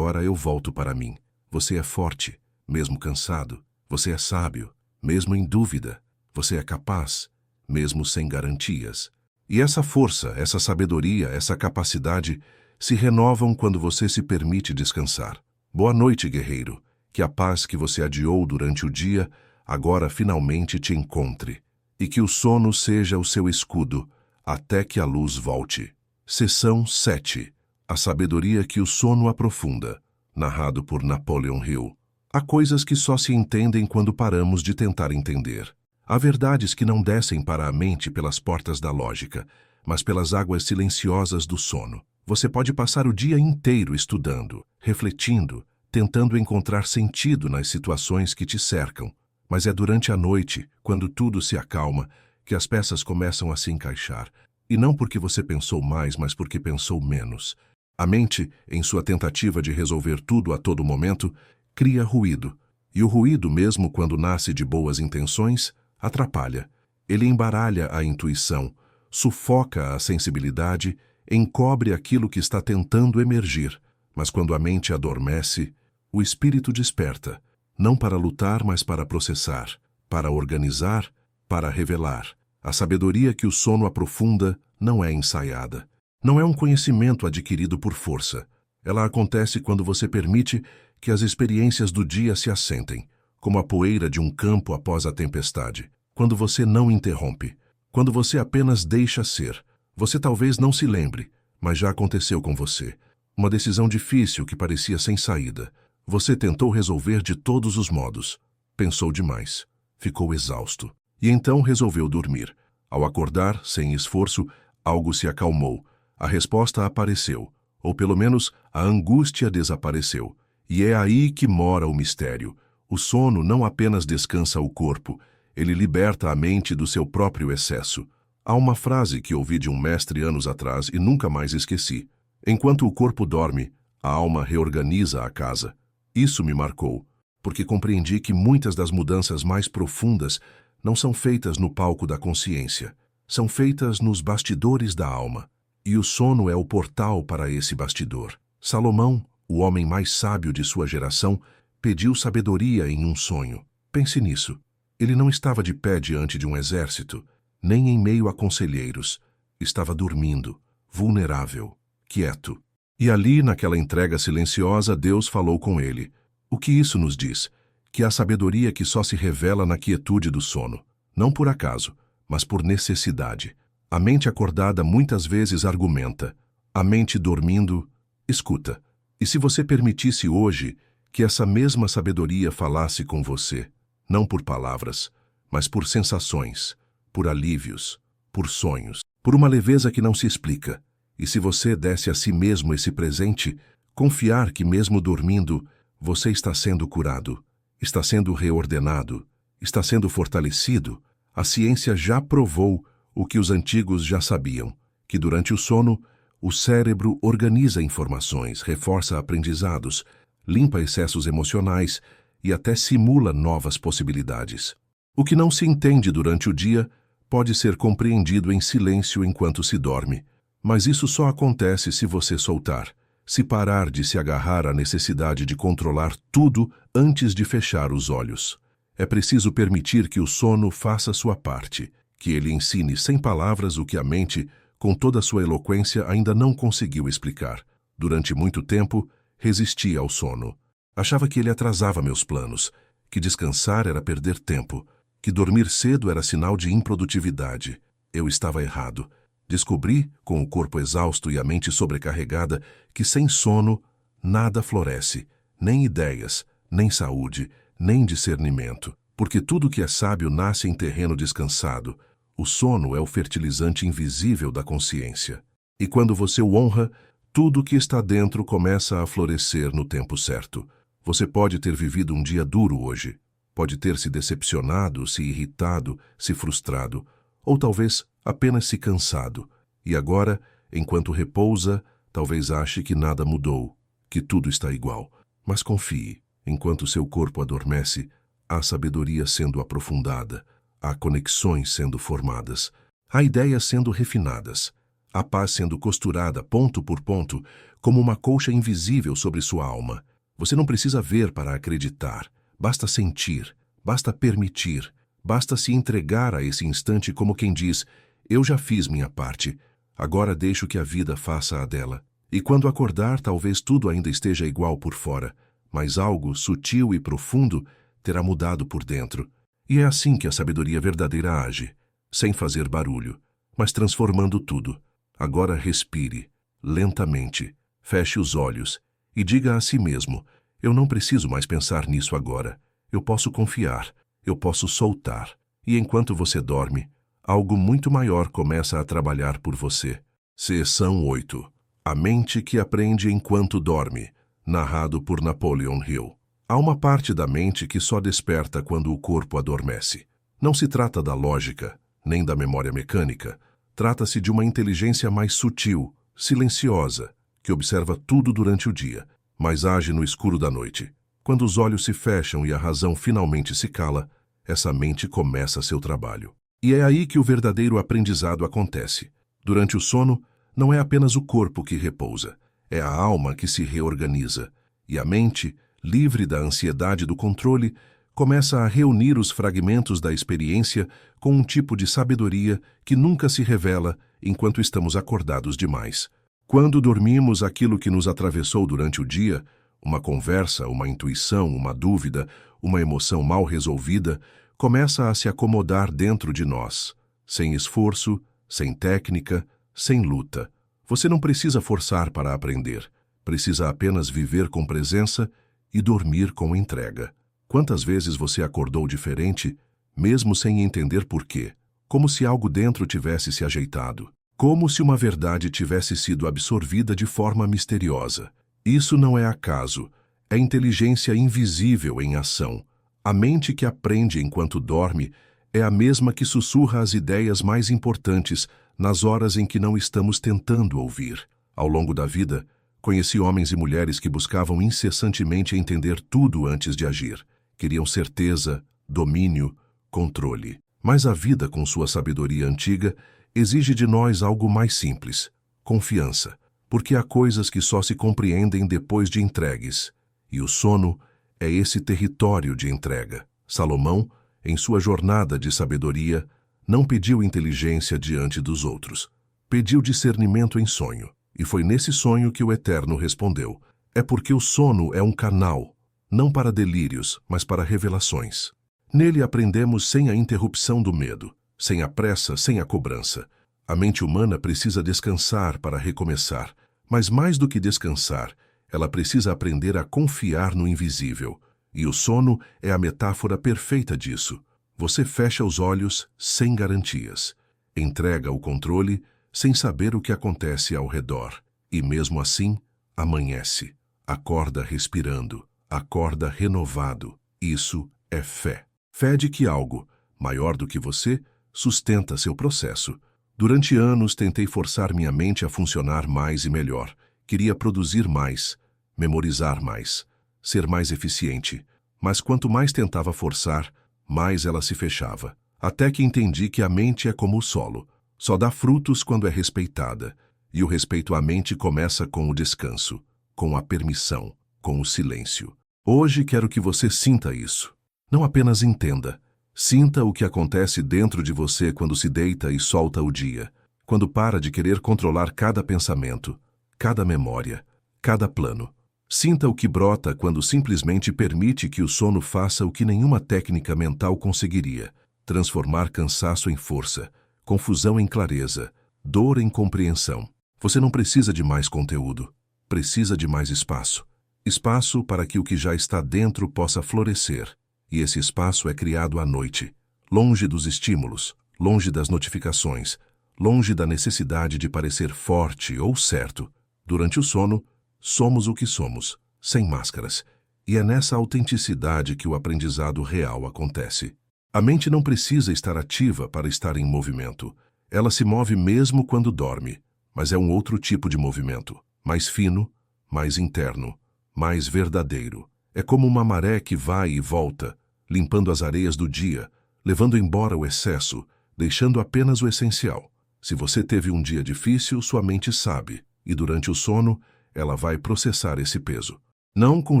Speaker 1: eu volto para mim. Você é forte, mesmo cansado. Você é sábio, mesmo em dúvida. Você é capaz, mesmo sem garantias. E essa força, essa sabedoria, essa capacidade se renovam quando você se permite descansar. Boa noite, guerreiro. Que a paz que você adiou durante o dia agora finalmente te encontre. E que o sono seja o seu escudo, até que a luz volte. Seção 7. A sabedoria que o sono aprofunda. Narrado por Napoleon Hill. Há coisas que só se entendem quando paramos de tentar entender. Há verdades que não descem para a mente pelas portas da lógica, mas pelas águas silenciosas do sono. Você pode passar o dia inteiro estudando, refletindo, tentando encontrar sentido nas situações que te cercam, mas é durante a noite, quando tudo se acalma, que as peças começam a se encaixar, e não porque você pensou mais, mas porque pensou menos. A mente, em sua tentativa de resolver tudo a todo momento, cria ruído, e o ruído, mesmo quando nasce de boas intenções, atrapalha. Ele embaralha a intuição, sufoca a sensibilidade, encobre aquilo que está tentando emergir, mas quando a mente adormece, o espírito desperta, não para lutar, mas para processar, para organizar, para revelar. A sabedoria que o sono aprofunda não é ensaiada. Não é um conhecimento adquirido por força. Ela acontece quando você permite que as experiências do dia se assentem, como a poeira de um campo após a tempestade. Quando você não interrompe, quando você apenas deixa ser. Você talvez não se lembre, mas já aconteceu com você. Uma decisão difícil que parecia sem saída. Você tentou resolver de todos os modos. Pensou demais. Ficou exausto. E então resolveu dormir. Ao acordar, sem esforço, algo se acalmou. A resposta apareceu, ou pelo menos a angústia desapareceu. E é aí que mora o mistério. O sono não apenas descansa o corpo, ele liberta a mente do seu próprio excesso. Há uma frase que ouvi de um mestre anos atrás e nunca mais esqueci. Enquanto o corpo dorme, a alma reorganiza a casa. Isso me marcou, porque compreendi que muitas das mudanças mais profundas não são feitas no palco da consciência, são feitas nos bastidores da alma. E o sono é o portal para esse bastidor. Salomão, o homem mais sábio de sua geração, pediu sabedoria em um sonho. Pense nisso. Ele não estava de pé diante de um exército, nem em meio a conselheiros. Estava dormindo, vulnerável, quieto. E ali, naquela entrega silenciosa, Deus falou com ele. O que isso nos diz? Que há sabedoria que só se revela na quietude do sono. Não por acaso, mas por necessidade. A mente acordada muitas vezes argumenta. A mente dormindo, escuta. E se você permitisse hoje que essa mesma sabedoria falasse com você? não por palavras, mas por sensações, por alívios, por sonhos, por uma leveza que não se explica. E se você desse a si mesmo esse presente, confiar que mesmo dormindo, você está sendo curado, está sendo reordenado, está sendo fortalecido, a ciência já provou o que os antigos já sabiam, que durante o sono, o cérebro organiza informações, reforça aprendizados, limpa excessos emocionais e até simula novas possibilidades. O que não se entende durante o dia pode ser compreendido em silêncio enquanto se dorme, mas isso só acontece se você soltar, se parar de se agarrar à necessidade de controlar tudo antes de fechar os olhos. É preciso permitir que o sono faça sua parte, que ele ensine sem palavras o que a mente, com toda a sua eloquência, ainda não conseguiu explicar. Durante muito tempo, resisti ao sono. Achava que ele atrasava meus planos, que descansar era perder tempo, que dormir cedo era sinal de improdutividade. Eu estava errado. Descobri, com o corpo exausto e a mente sobrecarregada, que sem sono nada floresce, nem ideias, nem saúde, nem discernimento, porque tudo que é sábio nasce em terreno descansado. O sono é o fertilizante invisível da consciência. E quando você o honra, tudo que está dentro começa a florescer no tempo certo. Você pode ter vivido um dia duro hoje, pode ter se decepcionado, se irritado, se frustrado, ou talvez apenas se cansado. E agora, enquanto repousa, talvez ache que nada mudou, que tudo está igual. Mas confie, enquanto seu corpo adormece, há sabedoria sendo aprofundada, há conexões sendo formadas, há ideias sendo refinadas, há paz sendo costurada ponto por ponto, como uma colcha invisível sobre sua alma. Você não precisa ver para acreditar, basta sentir, basta permitir, basta se entregar a esse instante como quem diz: eu já fiz minha parte, agora deixo que a vida faça a dela. E quando acordar, talvez tudo ainda esteja igual por fora, mas algo sutil e profundo terá mudado por dentro. E é assim que a sabedoria verdadeira age, sem fazer barulho, mas transformando tudo. Agora respire, lentamente, feche os olhos e diga a si mesmo: eu não preciso mais pensar nisso agora. Eu posso confiar, eu posso soltar. E enquanto você dorme, algo muito maior começa a trabalhar por você. Seção 8. A mente que aprende enquanto dorme, narrado por Napoleon Hill. Há uma parte da mente que só desperta quando o corpo adormece. Não se trata da lógica, nem da memória mecânica. Trata-se de uma inteligência mais sutil, silenciosa, que observa tudo durante o dia, mas age no escuro da noite. Quando os olhos se fecham e a razão finalmente se cala, essa mente começa seu trabalho. E é aí que o verdadeiro aprendizado acontece. Durante o sono, não é apenas o corpo que repousa, é a alma que se reorganiza, e a mente, livre da ansiedade do controle, começa a reunir os fragmentos da experiência com um tipo de sabedoria que nunca se revela enquanto estamos acordados demais. Quando dormimos, aquilo que nos atravessou durante o dia, uma conversa, uma intuição, uma dúvida, uma emoção mal resolvida, começa a se acomodar dentro de nós, sem esforço, sem técnica, sem luta. Você não precisa forçar para aprender, precisa apenas viver com presença e dormir com entrega. Quantas vezes você acordou diferente, mesmo sem entender por quê? Como se algo dentro tivesse se ajeitado. Como se uma verdade tivesse sido absorvida de forma misteriosa. Isso não é acaso, é inteligência invisível em ação. A mente que aprende enquanto dorme é a mesma que sussurra as ideias mais importantes nas horas em que não estamos tentando ouvir. Ao longo da vida, conheci homens e mulheres que buscavam incessantemente entender tudo antes de agir. Queriam certeza, domínio, controle. Mas a vida, com sua sabedoria antiga, exige de nós algo mais simples: confiança. Porque há coisas que só se compreendem depois de entregues. E o sono é esse território de entrega. Salomão, em sua jornada de sabedoria, não pediu inteligência diante dos outros. Pediu discernimento em sonho. E foi nesse sonho que o Eterno respondeu: é porque o sono é um canal, não para delírios, mas para revelações. Nele aprendemos sem a interrupção do medo, sem a pressa, sem a cobrança. A mente humana precisa descansar para recomeçar, mas mais do que descansar, ela precisa aprender a confiar no invisível. E o sono é a metáfora perfeita disso. Você fecha os olhos sem garantias. Entrega o controle sem saber o que acontece ao redor. E mesmo assim, amanhece. Acorda respirando. Acorda renovado. Isso é fé. Fé de que algo, maior do que você, sustenta seu processo. Durante anos tentei forçar minha mente a funcionar mais e melhor. Queria produzir mais, memorizar mais, ser mais eficiente. Mas quanto mais tentava forçar, mais ela se fechava. Até que entendi que a mente é como o solo. Só dá frutos quando é respeitada. E o respeito à mente começa com o descanso, com a permissão, com o silêncio. Hoje quero que você sinta isso. Não apenas entenda. Sinta o que acontece dentro de você quando se deita e solta o dia. Quando para de querer controlar cada pensamento, cada memória, cada plano. Sinta o que brota quando simplesmente permite que o sono faça o que nenhuma técnica mental conseguiria. Transformar cansaço em força, confusão em clareza, dor em compreensão. Você não precisa de mais conteúdo. Precisa de mais espaço. Espaço para que o que já está dentro possa florescer. E esse espaço é criado à noite, longe dos estímulos, longe das notificações, longe da necessidade de parecer forte ou certo. Durante o sono, somos o que somos, sem máscaras. E é nessa autenticidade que o aprendizado real acontece. A mente não precisa estar ativa para estar em movimento. Ela se move mesmo quando dorme, mas é um outro tipo de movimento, mais fino, mais interno, mais verdadeiro. É como uma maré que vai e volta, limpando as areias do dia, levando embora o excesso, deixando apenas o essencial. Se você teve um dia difícil, sua mente sabe, e durante o sono, ela vai processar esse peso. Não com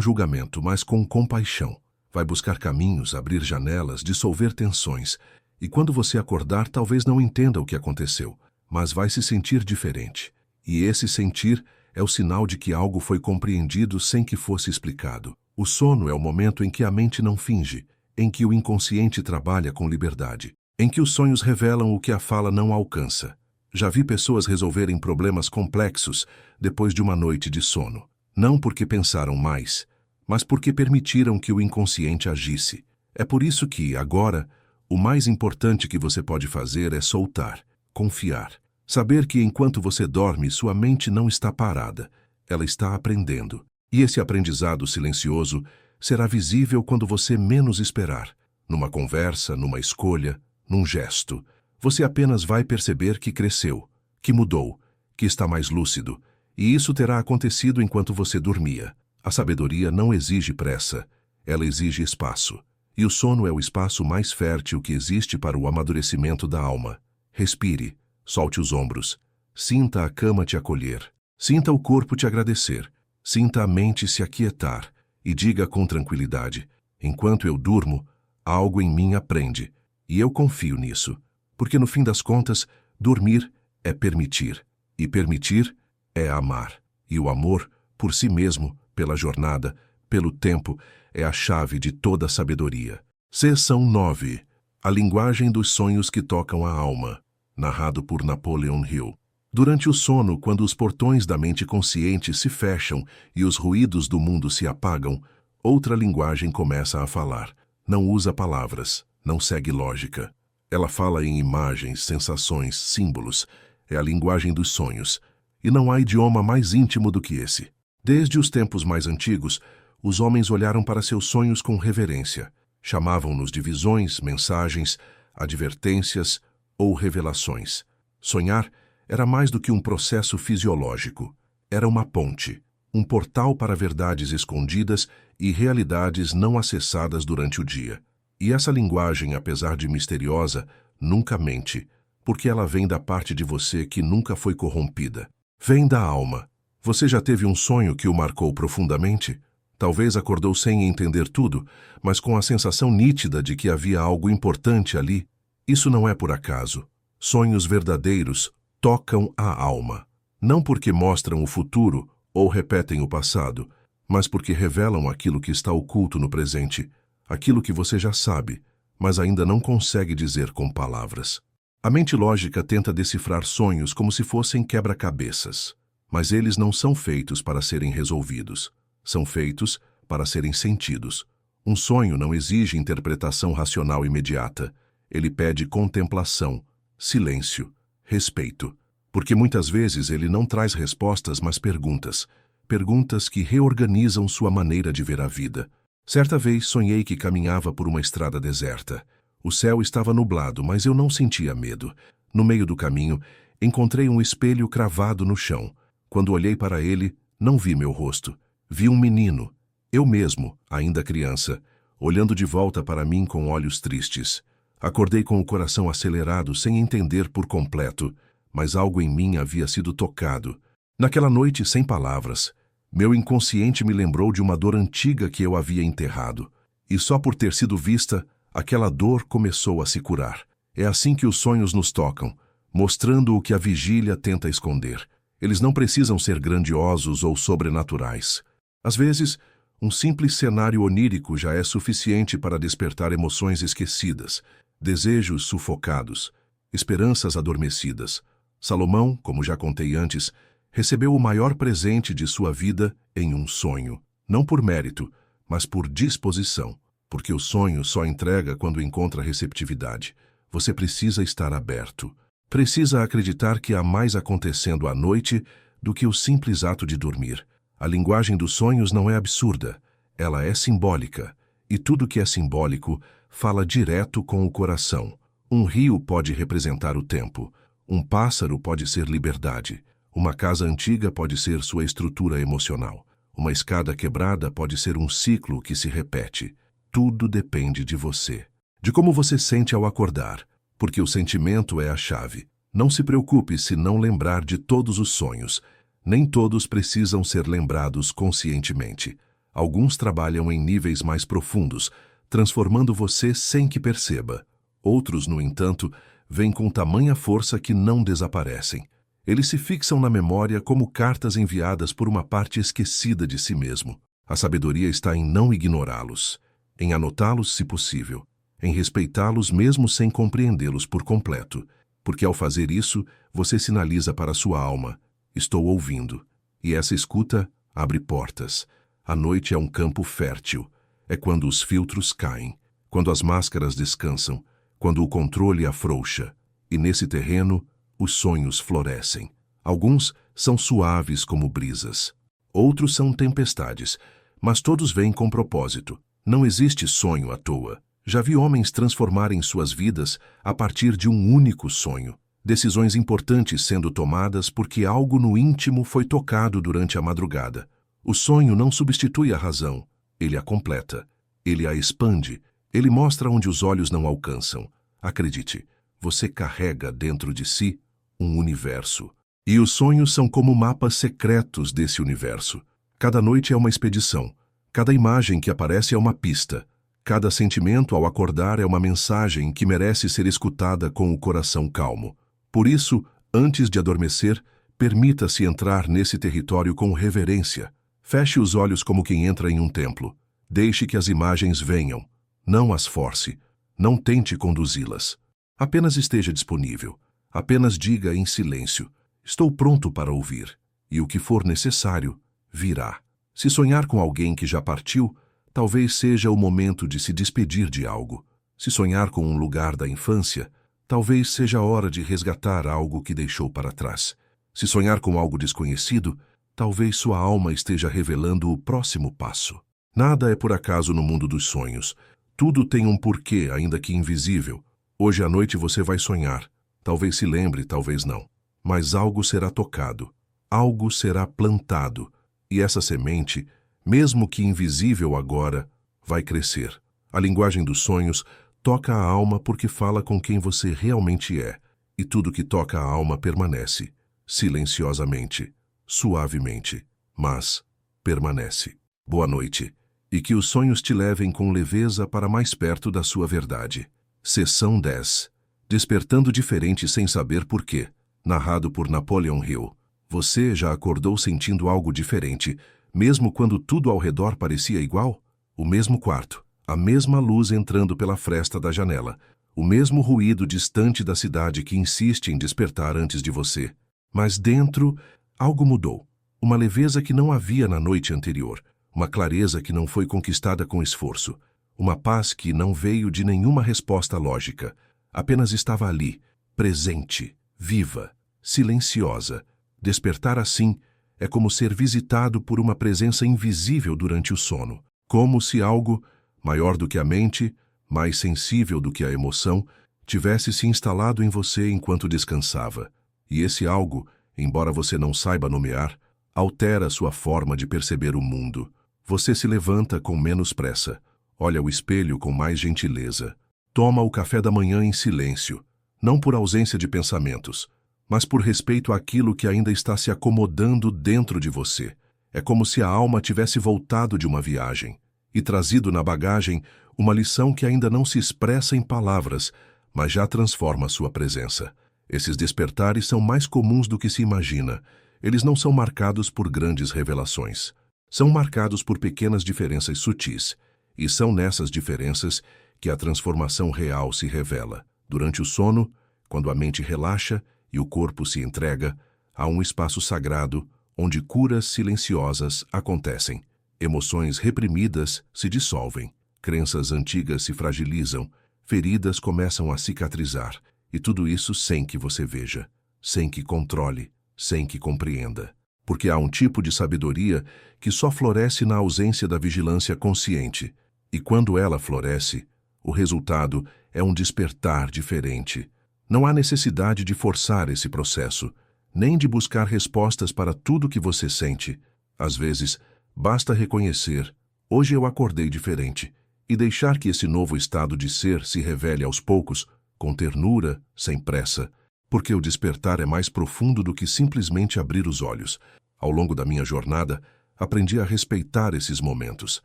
Speaker 1: julgamento, mas com compaixão. Vai buscar caminhos, abrir janelas, dissolver tensões. E quando você acordar, talvez não entenda o que aconteceu, mas vai se sentir diferente. E esse sentir é o sinal de que algo foi compreendido sem que fosse explicado. O sono é o momento em que a mente não finge, em que o inconsciente trabalha com liberdade, em que os sonhos revelam o que a fala não alcança. Já vi pessoas resolverem problemas complexos depois de uma noite de sono. Não porque pensaram mais, mas porque permitiram que o inconsciente agisse. É por isso que, agora, o mais importante que você pode fazer é soltar, confiar. Saber que enquanto você dorme, sua mente não está parada, ela está aprendendo. E esse aprendizado silencioso será visível quando você menos esperar. Numa conversa, numa escolha, num gesto. Você apenas vai perceber que cresceu, que mudou, que está mais lúcido. E isso terá acontecido enquanto você dormia. A sabedoria não exige pressa, ela exige espaço. E o sono é o espaço mais fértil que existe para o amadurecimento da alma. Respire, solte os ombros, sinta a cama te acolher, sinta o corpo te agradecer, sinta a mente se aquietar e diga com tranquilidade: enquanto eu durmo, algo em mim aprende, e eu confio nisso. Porque no fim das contas, dormir é permitir, e permitir é amar. E o amor, por si mesmo, pela jornada, pelo tempo, é a chave de toda a sabedoria. Seção 9. A linguagem dos sonhos que tocam a alma. Narrado por Napoleon Hill. Durante o sono, quando os portões da mente consciente se fecham e os ruídos do mundo se apagam, outra linguagem começa a falar. Não usa palavras, não segue lógica. Ela fala em imagens, sensações, símbolos. É a linguagem dos sonhos. E não há idioma mais íntimo do que esse. Desde os tempos mais antigos, os homens olharam para seus sonhos com reverência. Chamavam-nos de visões, mensagens, advertências ou revelações. Sonhar era mais do que um processo fisiológico. Era uma ponte, um portal para verdades escondidas e realidades não acessadas durante o dia. E essa linguagem, apesar de misteriosa, nunca mente, porque ela vem da parte de você que nunca foi corrompida. Vem da alma. Você já teve um sonho que o marcou profundamente? Talvez acordou sem entender tudo, mas com a sensação nítida de que havia algo importante ali. Isso não é por acaso. Sonhos verdadeiros tocam a alma. Não porque mostram o futuro ou repetem o passado, mas porque revelam aquilo que está oculto no presente, aquilo que você já sabe, mas ainda não consegue dizer com palavras. A mente lógica tenta decifrar sonhos como se fossem quebra-cabeças, mas eles não são feitos para serem resolvidos. São feitos para serem sentidos, Um sonho não exige interpretação racional imediata. Ele pede contemplação, silêncio, respeito. Porque muitas vezes ele não traz respostas, mas perguntas. Perguntas que reorganizam sua maneira de ver a vida. Certa vez sonhei que caminhava por uma estrada deserta. O céu estava nublado, mas eu não sentia medo. No meio do caminho, encontrei um espelho cravado no chão. Quando olhei para ele, não vi meu rosto. Vi um menino, eu mesmo, ainda criança, olhando de volta para mim com olhos tristes. Acordei com o coração acelerado, sem entender por completo, mas algo em mim havia sido tocado. Naquela noite, sem palavras, meu inconsciente me lembrou de uma dor antiga que eu havia enterrado. E só por ter sido vista, aquela dor começou a se curar. É assim que os sonhos nos tocam, mostrando o que a vigília tenta esconder. Eles não precisam ser grandiosos ou sobrenaturais. Às vezes, um simples cenário onírico já é suficiente para despertar emoções esquecidas, desejos sufocados, esperanças adormecidas. Salomão, como já contei antes, recebeu o maior presente de sua vida em um sonho. Não por mérito, mas por disposição. Porque o sonho só entrega quando encontra receptividade. Você precisa estar aberto. Precisa acreditar que há mais acontecendo à noite do que o simples ato de dormir. A linguagem dos sonhos não é absurda, ela é simbólica. E tudo que é simbólico fala direto com o coração. Um rio pode representar o tempo. Um pássaro pode ser liberdade. Uma casa antiga pode ser sua estrutura emocional. Uma escada quebrada pode ser um ciclo que se repete. Tudo depende de você. De como você sente ao acordar, porque o sentimento é a chave. Não se preocupe se não lembrar de todos os sonhos. Nem todos precisam ser lembrados conscientemente. Alguns trabalham em níveis mais profundos, transformando você sem que perceba. Outros, no entanto, vêm com tamanha força que não desaparecem. Eles se fixam na memória como cartas enviadas por uma parte esquecida de si mesmo. A sabedoria está em não ignorá-los, em anotá-los se possível, em respeitá-los mesmo sem compreendê-los por completo, porque ao fazer isso, você sinaliza para sua alma: estou ouvindo. E essa escuta abre portas. A noite é um campo fértil. É quando os filtros caem, quando as máscaras descansam, quando o controle afrouxa. E nesse terreno, os sonhos florescem. Alguns são suaves como brisas. Outros são tempestades, mas todos vêm com propósito. Não existe sonho à toa. Já vi homens transformarem suas vidas a partir de um único sonho. Decisões importantes sendo tomadas porque algo no íntimo foi tocado durante a madrugada. O sonho não substitui a razão, ele a completa, ele a expande, ele mostra onde os olhos não alcançam. Acredite, você carrega dentro de si um universo. E os sonhos são como mapas secretos desse universo. Cada noite é uma expedição, cada imagem que aparece é uma pista, cada sentimento ao acordar é uma mensagem que merece ser escutada com o coração calmo. Por isso, antes de adormecer, permita-se entrar nesse território com reverência. Feche os olhos como quem entra em um templo. Deixe que as imagens venham. Não as force. Não tente conduzi-las. Apenas esteja disponível. Apenas diga em silêncio: estou pronto para ouvir. E o que for necessário, virá. Se sonhar com alguém que já partiu, talvez seja o momento de se despedir de algo. Se sonhar com um lugar da infância, talvez seja a hora de resgatar algo que deixou para trás. Se sonhar com algo desconhecido, talvez sua alma esteja revelando o próximo passo. Nada é por acaso no mundo dos sonhos. Tudo tem um porquê, ainda que invisível. Hoje à noite você vai sonhar. Talvez se lembre, talvez não. Mas algo será tocado. Algo será plantado. E essa semente, mesmo que invisível agora, vai crescer. A linguagem dos sonhos toca a alma porque fala com quem você realmente é. E tudo que toca a alma permanece. Silenciosamente, suavemente, mas permanece. Boa noite. E que os sonhos te levem com leveza para mais perto da sua verdade. Seção 10. Despertando diferente sem saber porquê. Narrado por Napoleon Hill. Você já acordou sentindo algo diferente, mesmo quando tudo ao redor parecia igual? O mesmo quarto, a mesma luz entrando pela fresta da janela, o mesmo ruído distante da cidade que insiste em despertar antes de você. Mas dentro, algo mudou. Uma leveza que não havia na noite anterior. Uma clareza que não foi conquistada com esforço. Uma paz que não veio de nenhuma resposta lógica, apenas estava ali, presente, viva, silenciosa. Despertar assim é como ser visitado por uma presença invisível durante o sono, como se algo, maior do que a mente, mais sensível do que a emoção, tivesse se instalado em você enquanto descansava. E esse algo, embora você não saiba nomear, altera sua forma de perceber o mundo. Você se levanta com menos pressa, olha o espelho com mais gentileza, toma o café da manhã em silêncio, não por ausência de pensamentos, mas por respeito àquilo que ainda está se acomodando dentro de você. É como se a alma tivesse voltado de uma viagem e trazido na bagagem uma lição que ainda não se expressa em palavras, mas já transforma sua presença. Esses despertares são mais comuns do que se imagina. Eles não são marcados por grandes revelações. São marcados por pequenas diferenças sutis, e são nessas diferenças que a transformação real se revela. Durante o sono, quando a mente relaxa e o corpo se entrega, há um espaço sagrado onde curas silenciosas acontecem. Emoções reprimidas se dissolvem, crenças antigas se fragilizam, feridas começam a cicatrizar, e tudo isso sem que você veja, sem que controle, sem que compreenda. Porque há um tipo de sabedoria que só floresce na ausência da vigilância consciente, e quando ela floresce, o resultado é um despertar diferente. Não há necessidade de forçar esse processo, nem de buscar respostas para tudo que você sente. Às vezes, basta reconhecer, hoje eu acordei diferente, e deixar que esse novo estado de ser se revele aos poucos, com ternura, sem pressa, porque o despertar é mais profundo do que simplesmente abrir os olhos. Ao longo da minha jornada, aprendi a respeitar esses momentos.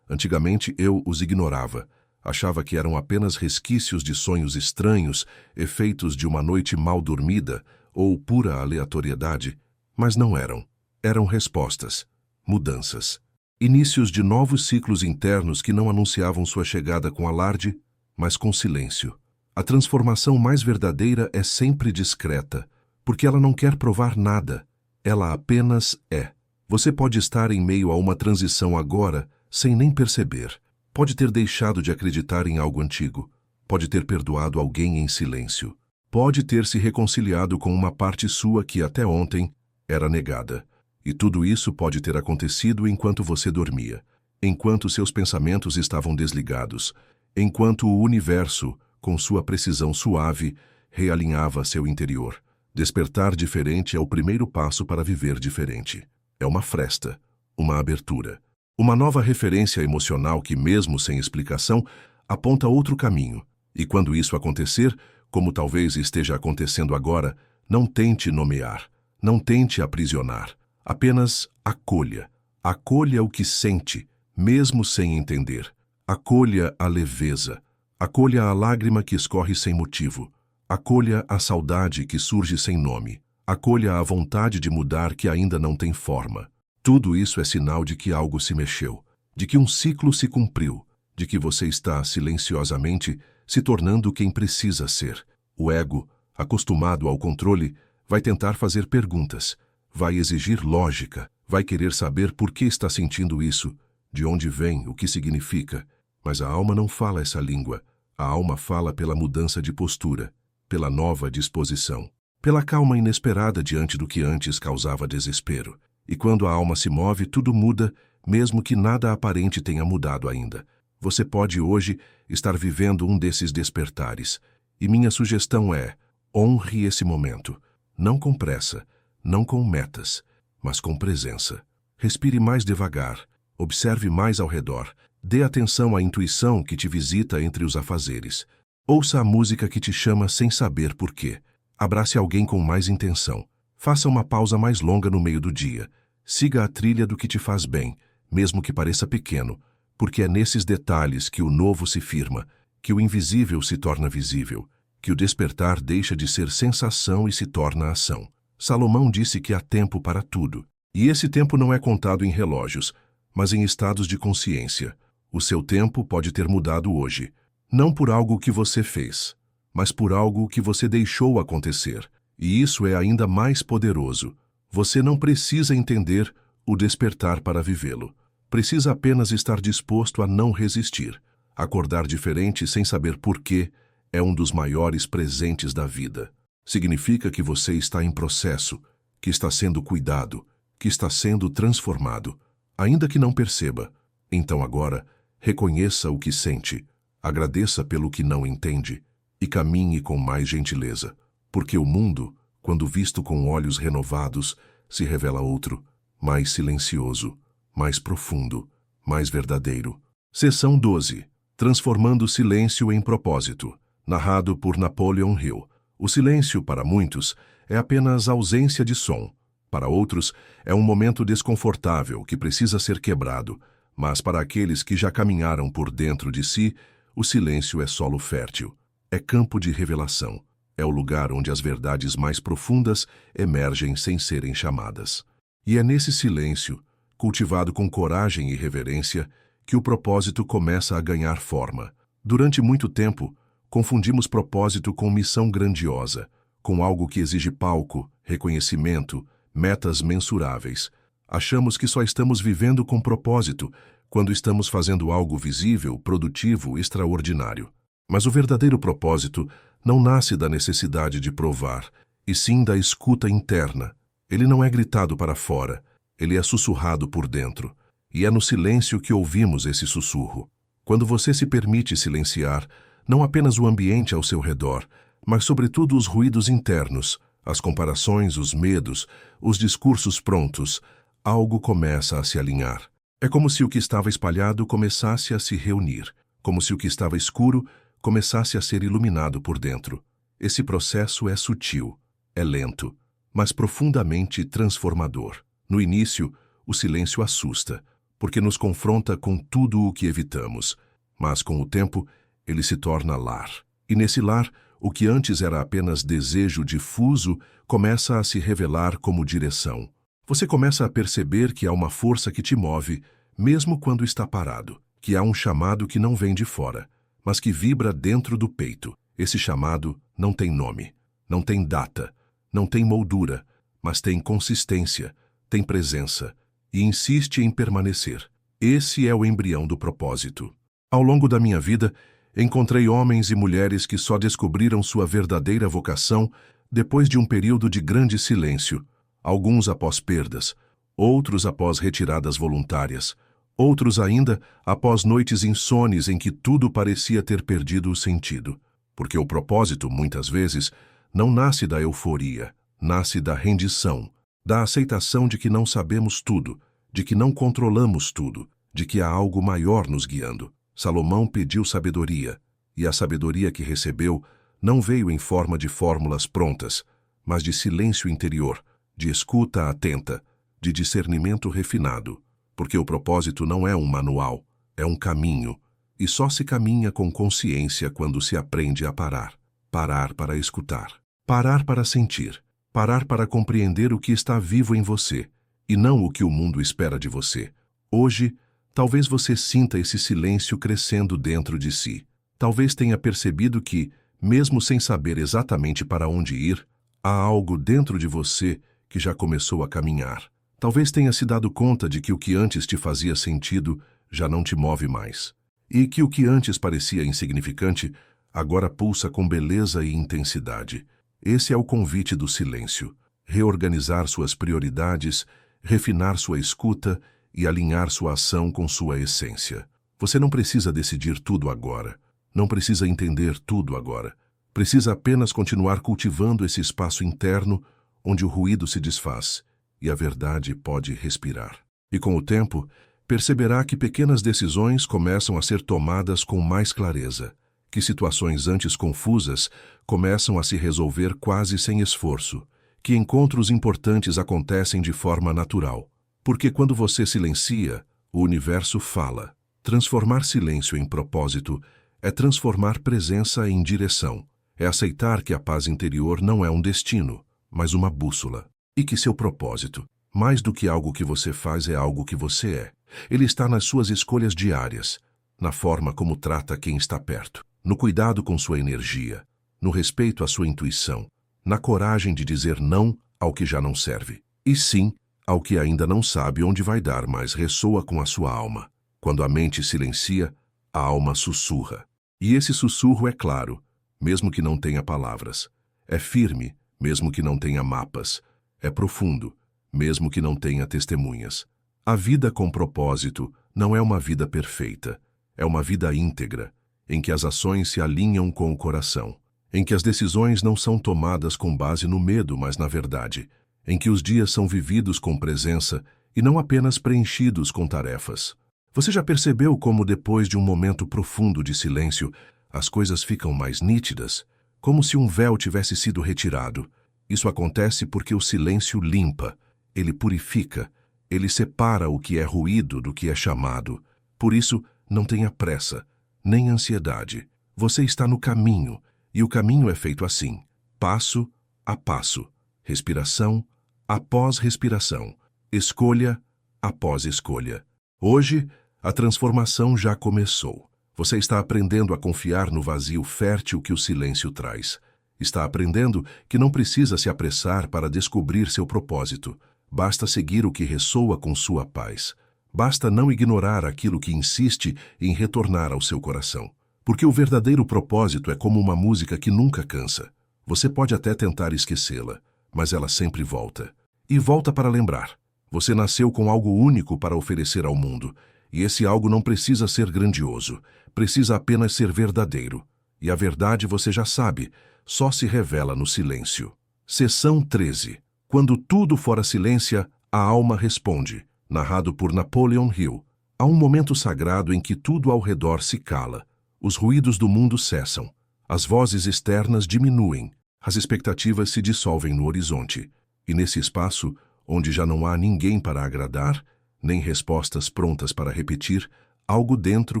Speaker 1: Antigamente eu os ignorava. Achava que eram apenas resquícios de sonhos estranhos, efeitos de uma noite mal dormida ou pura aleatoriedade, mas não eram. Eram respostas, mudanças, inícios de novos ciclos internos que não anunciavam sua chegada com alarde, mas com silêncio. A transformação mais verdadeira é sempre discreta, porque ela não quer provar nada, ela apenas é. Você pode estar em meio a uma transição agora, sem nem perceber. Pode ter deixado de acreditar em algo antigo, pode ter perdoado alguém em silêncio, pode ter se reconciliado com uma parte sua que até ontem era negada. E tudo isso pode ter acontecido enquanto você dormia, enquanto seus pensamentos estavam desligados, enquanto o universo, com sua precisão suave, realinhava seu interior. Despertar diferente é o primeiro passo para viver diferente. É uma fresta, uma abertura. Uma nova referência emocional que, mesmo sem explicação, aponta outro caminho. E quando isso acontecer, como talvez esteja acontecendo agora, não tente nomear, não tente aprisionar. Apenas acolha. Acolha o que sente, mesmo sem entender. Acolha a leveza. Acolha a lágrima que escorre sem motivo. Acolha a saudade que surge sem nome. Acolha a vontade de mudar que ainda não tem forma. Tudo isso é sinal de que algo se mexeu, de que um ciclo se cumpriu, de que você está silenciosamente se tornando quem precisa ser. O ego, acostumado ao controle, vai tentar fazer perguntas, vai exigir lógica, vai querer saber por que está sentindo isso, de onde vem, o que significa. Mas a alma não fala essa língua. A alma fala pela mudança de postura, pela nova disposição, pela calma inesperada diante do que antes causava desespero. E quando a alma se move, tudo muda, mesmo que nada aparente tenha mudado ainda. Você pode hoje estar vivendo um desses despertares. E minha sugestão é, honre esse momento. Não com pressa, não com metas, mas com presença. Respire mais devagar, observe mais ao redor, dê atenção à intuição que te visita entre os afazeres. Ouça a música que te chama sem saber por quê. Abrace alguém com mais intenção. Faça uma pausa mais longa no meio do dia. Siga a trilha do que te faz bem, mesmo que pareça pequeno, porque é nesses detalhes que o novo se firma, que o invisível se torna visível, que o despertar deixa de ser sensação e se torna ação. Salomão disse que há tempo para tudo, e esse tempo não é contado em relógios, mas em estados de consciência. O seu tempo pode ter mudado hoje, não por algo que você fez, mas por algo que você deixou acontecer. E isso é ainda mais poderoso. Você não precisa entender o despertar para vivê-lo. Precisa apenas estar disposto a não resistir, Acordar diferente sem saber porquê é um dos maiores presentes da vida. Significa que você está em processo, que está sendo cuidado, que está sendo transformado, ainda que não perceba. Então agora, reconheça o que sente, agradeça pelo que não entende e caminhe com mais gentileza, porque o mundo, quando visto com olhos renovados, se revela outro, mais silencioso, mais profundo, mais verdadeiro. Seção 12. Transformando silêncio em propósito. Narrado por Napoleon Hill. O silêncio, para muitos, é apenas ausência de som. Para outros, é um momento desconfortável que precisa ser quebrado. Mas para aqueles que já caminharam por dentro de si, o silêncio é solo fértil. É campo de revelação. É o lugar onde as verdades mais profundas emergem sem serem chamadas. E é nesse silêncio, cultivado com coragem e reverência, que o propósito começa a ganhar forma. Durante muito tempo, confundimos propósito com missão grandiosa, com algo que exige palco, reconhecimento, metas mensuráveis. Achamos que só estamos vivendo com propósito quando estamos fazendo algo visível, produtivo, extraordinário. Mas o verdadeiro propósito não nasce da necessidade de provar, e sim da escuta interna. Ele não é gritado para fora, ele é sussurrado por dentro. E é no silêncio que ouvimos esse sussurro. Quando você se permite silenciar, não apenas o ambiente ao seu redor, mas sobretudo os ruídos internos, as comparações, os medos, os discursos prontos, algo começa a se alinhar. É como se o que estava espalhado começasse a se reunir, como se o que estava escuro começasse a ser iluminado por dentro. Esse processo é sutil, é lento, mas profundamente transformador. No início, o silêncio assusta, porque nos confronta com tudo o que evitamos. Mas, com o tempo, ele se torna lar. E nesse lar, o que antes era apenas desejo difuso começa a se revelar como direção. Você começa a perceber que há uma força que te move, mesmo quando está parado, que há um chamado que não vem de fora, mas que vibra dentro do peito. Esse chamado não tem nome, não tem data, não tem moldura, mas tem consistência, tem presença, e insiste em permanecer. Esse é o embrião do propósito. Ao longo da minha vida, encontrei homens e mulheres que só descobriram sua verdadeira vocação depois de um período de grande silêncio, alguns após perdas, outros após retiradas voluntárias, outros ainda após noites insones em que tudo parecia ter perdido o sentido. Porque o propósito, muitas vezes, não nasce da euforia, nasce da rendição, da aceitação de que não sabemos tudo, de que não controlamos tudo, de que há algo maior nos guiando. Salomão pediu sabedoria, e a sabedoria que recebeu não veio em forma de fórmulas prontas, mas de silêncio interior, de escuta atenta, de discernimento refinado, porque o propósito não é um manual, é um caminho, e só se caminha com consciência quando se aprende a parar. Parar para escutar, parar para sentir, parar para compreender o que está vivo em você, e não o que o mundo espera de você. Hoje, talvez você sinta esse silêncio crescendo dentro de si. Talvez tenha percebido que, mesmo sem saber exatamente para onde ir, há algo dentro de você que já começou a caminhar. Talvez tenha se dado conta de que o que antes te fazia sentido já não te move mais. E que o que antes parecia insignificante, agora pulsa com beleza e intensidade. Esse é o convite do silêncio. Reorganizar suas prioridades, refinar sua escuta e alinhar sua ação com sua essência. Você não precisa decidir tudo agora. Não precisa entender tudo agora. Precisa apenas continuar cultivando esse espaço interno onde o ruído se desfaz e a verdade pode respirar. E com o tempo, perceberá que pequenas decisões começam a ser tomadas com mais clareza, que situações antes confusas começam a se resolver quase sem esforço, que encontros importantes acontecem de forma natural. Porque quando você silencia, o universo fala. Transformar silêncio em propósito é transformar presença em direção. É aceitar que a paz interior não é um destino, mas uma bússola. E que seu propósito, mais do que algo que você faz, é algo que você é. Ele está nas suas escolhas diárias, na forma como trata quem está perto, no cuidado com sua energia, no respeito à sua intuição, na coragem de dizer não ao que já não serve, e sim ao que ainda não sabe onde vai dar, mas ressoa com a sua alma. Quando a mente silencia, a alma sussurra. E esse sussurro é claro, mesmo que não tenha palavras. É firme, mesmo que não tenha mapas. É profundo, mesmo que não tenha testemunhas. A vida com propósito não é uma vida perfeita. É uma vida íntegra, em que as ações se alinham com o coração, em que as decisões não são tomadas com base no medo, mas na verdade, em que os dias são vividos com presença e não apenas preenchidos com tarefas. Você já percebeu como, depois de um momento profundo de silêncio, as coisas ficam mais nítidas, como se um véu tivesse sido retirado? Isso acontece porque o silêncio limpa, ele purifica, ele separa o que é ruído do que é chamado. Por isso, não tenha pressa, nem ansiedade. Você está no caminho, e o caminho é feito assim, passo a passo, respiração após respiração, escolha após escolha. Hoje, a transformação já começou. Você está aprendendo a confiar no vazio fértil que o silêncio traz. Está aprendendo que não precisa se apressar para descobrir seu propósito. Basta seguir o que ressoa com sua paz. Basta não ignorar aquilo que insiste em retornar ao seu coração. Porque o verdadeiro propósito é como uma música que nunca cansa. Você pode até tentar esquecê-la, mas ela sempre volta. E volta para lembrar. Você nasceu com algo único para oferecer ao mundo, e esse algo não precisa ser grandioso, precisa apenas ser verdadeiro. E a verdade, você já sabe, só se revela no silêncio. Seção 13. Quando tudo fora silência, a alma responde. Narrado por Napoleon Hill. Há um momento sagrado em que tudo ao redor se cala. Os ruídos do mundo cessam. As vozes externas diminuem. As expectativas se dissolvem no horizonte. E nesse espaço, onde já não há ninguém para agradar, nem respostas prontas para repetir, algo dentro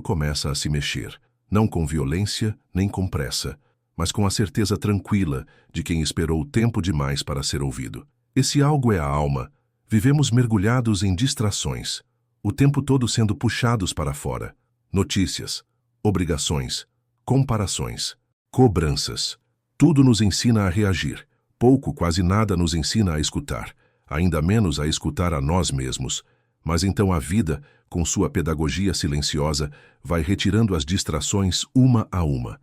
Speaker 1: começa a se mexer. Não com violência, nem com pressa, mas com a certeza tranquila de quem esperou tempo demais para ser ouvido. Esse algo é a alma. Vivemos mergulhados em distrações, o tempo todo sendo puxados para fora. Notícias, obrigações, comparações, cobranças. Tudo nos ensina a reagir. Pouco, quase nada nos ensina a escutar, ainda menos a escutar a nós mesmos. Mas então a vida, com sua pedagogia silenciosa, vai retirando as distrações uma a uma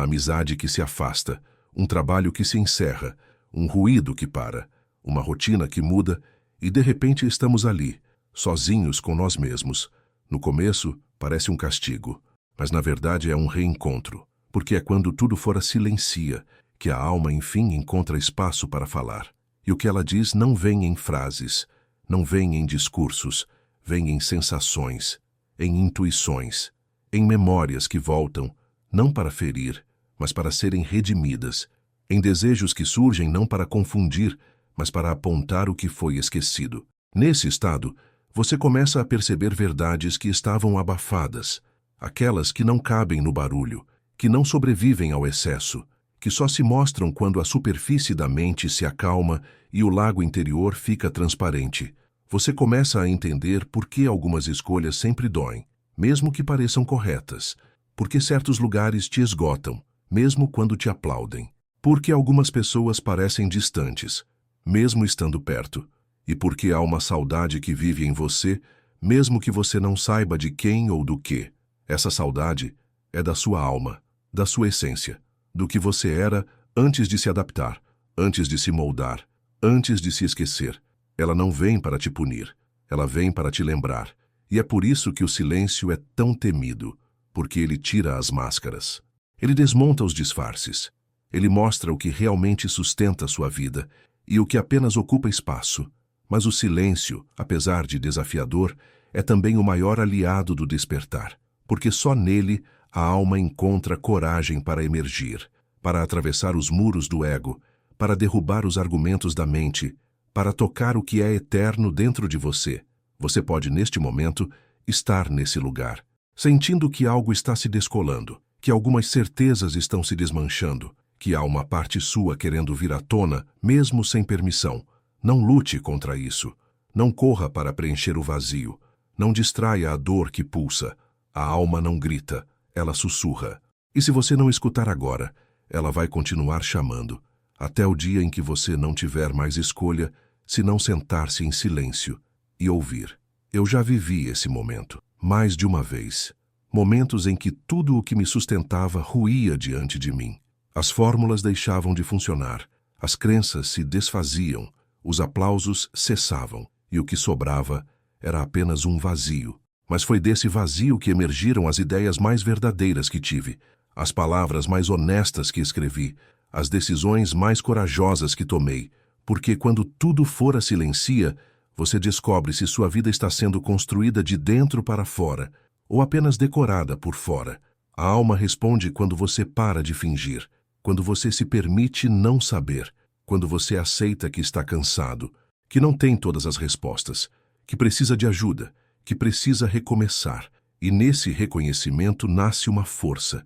Speaker 1: amizade que se afasta, um trabalho que se encerra, um ruído que para, uma rotina que muda, e de repente estamos ali, sozinhos com nós mesmos. No começo, parece um castigo, mas na verdade é um reencontro, porque é quando tudo fora silencia que a alma enfim encontra espaço para falar. E o que ela diz não vem em frases, não vem em discursos, vem em sensações, em intuições, em memórias que voltam, não para ferir, mas para serem redimidas, em desejos que surgem não para confundir, mas para apontar o que foi esquecido. Nesse estado, você começa a perceber verdades que estavam abafadas, aquelas que não cabem no barulho, que não sobrevivem ao excesso, que só se mostram quando a superfície da mente se acalma e o lago interior fica transparente. Você começa a entender por que algumas escolhas sempre doem, mesmo que pareçam corretas, porque certos lugares te esgotam, mesmo quando te aplaudem, porque algumas pessoas parecem distantes, mesmo estando perto, e porque há uma saudade que vive em você, mesmo que você não saiba de quem ou do que. Essa saudade é da sua alma, da sua essência, do que você era antes de se adaptar, antes de se moldar, antes de se esquecer. Ela não vem para te punir, ela vem para te lembrar. E é por isso que o silêncio é tão temido, porque ele tira as máscaras. Ele desmonta os disfarces. Ele mostra o que realmente sustenta sua vida e o que apenas ocupa espaço. Mas o silêncio, apesar de desafiador, é também o maior aliado do despertar, porque só nele a alma encontra coragem para emergir, para atravessar os muros do ego, para derrubar os argumentos da mente, para tocar o que é eterno dentro de você. Você pode, neste momento, estar nesse lugar, sentindo que algo está se descolando, que algumas certezas estão se desmanchando, que há uma parte sua querendo vir à tona, mesmo sem permissão. Não lute contra isso. Não corra para preencher o vazio. Não distraia a dor que pulsa. A alma não grita, ela sussurra. E se você não escutar agora, ela vai continuar chamando, até o dia em que você não tiver mais escolha, senão sentar-se em silêncio e ouvir. Eu já vivi esse momento, mais de uma vez. momentos em que tudo o que me sustentava ruía diante de mim. As fórmulas deixavam de funcionar, as crenças se desfaziam, os aplausos cessavam, e o que sobrava era apenas um vazio. Mas foi desse vazio que emergiram as ideias mais verdadeiras que tive, as palavras mais honestas que escrevi, as decisões mais corajosas que tomei, porque quando tudo fora silencia, você descobre se sua vida está sendo construída de dentro para fora, ou apenas decorada por fora. A alma responde quando você para de fingir, quando você se permite não saber, quando você aceita que está cansado, que não tem todas as respostas, que precisa de ajuda, que precisa recomeçar. E nesse reconhecimento nasce uma força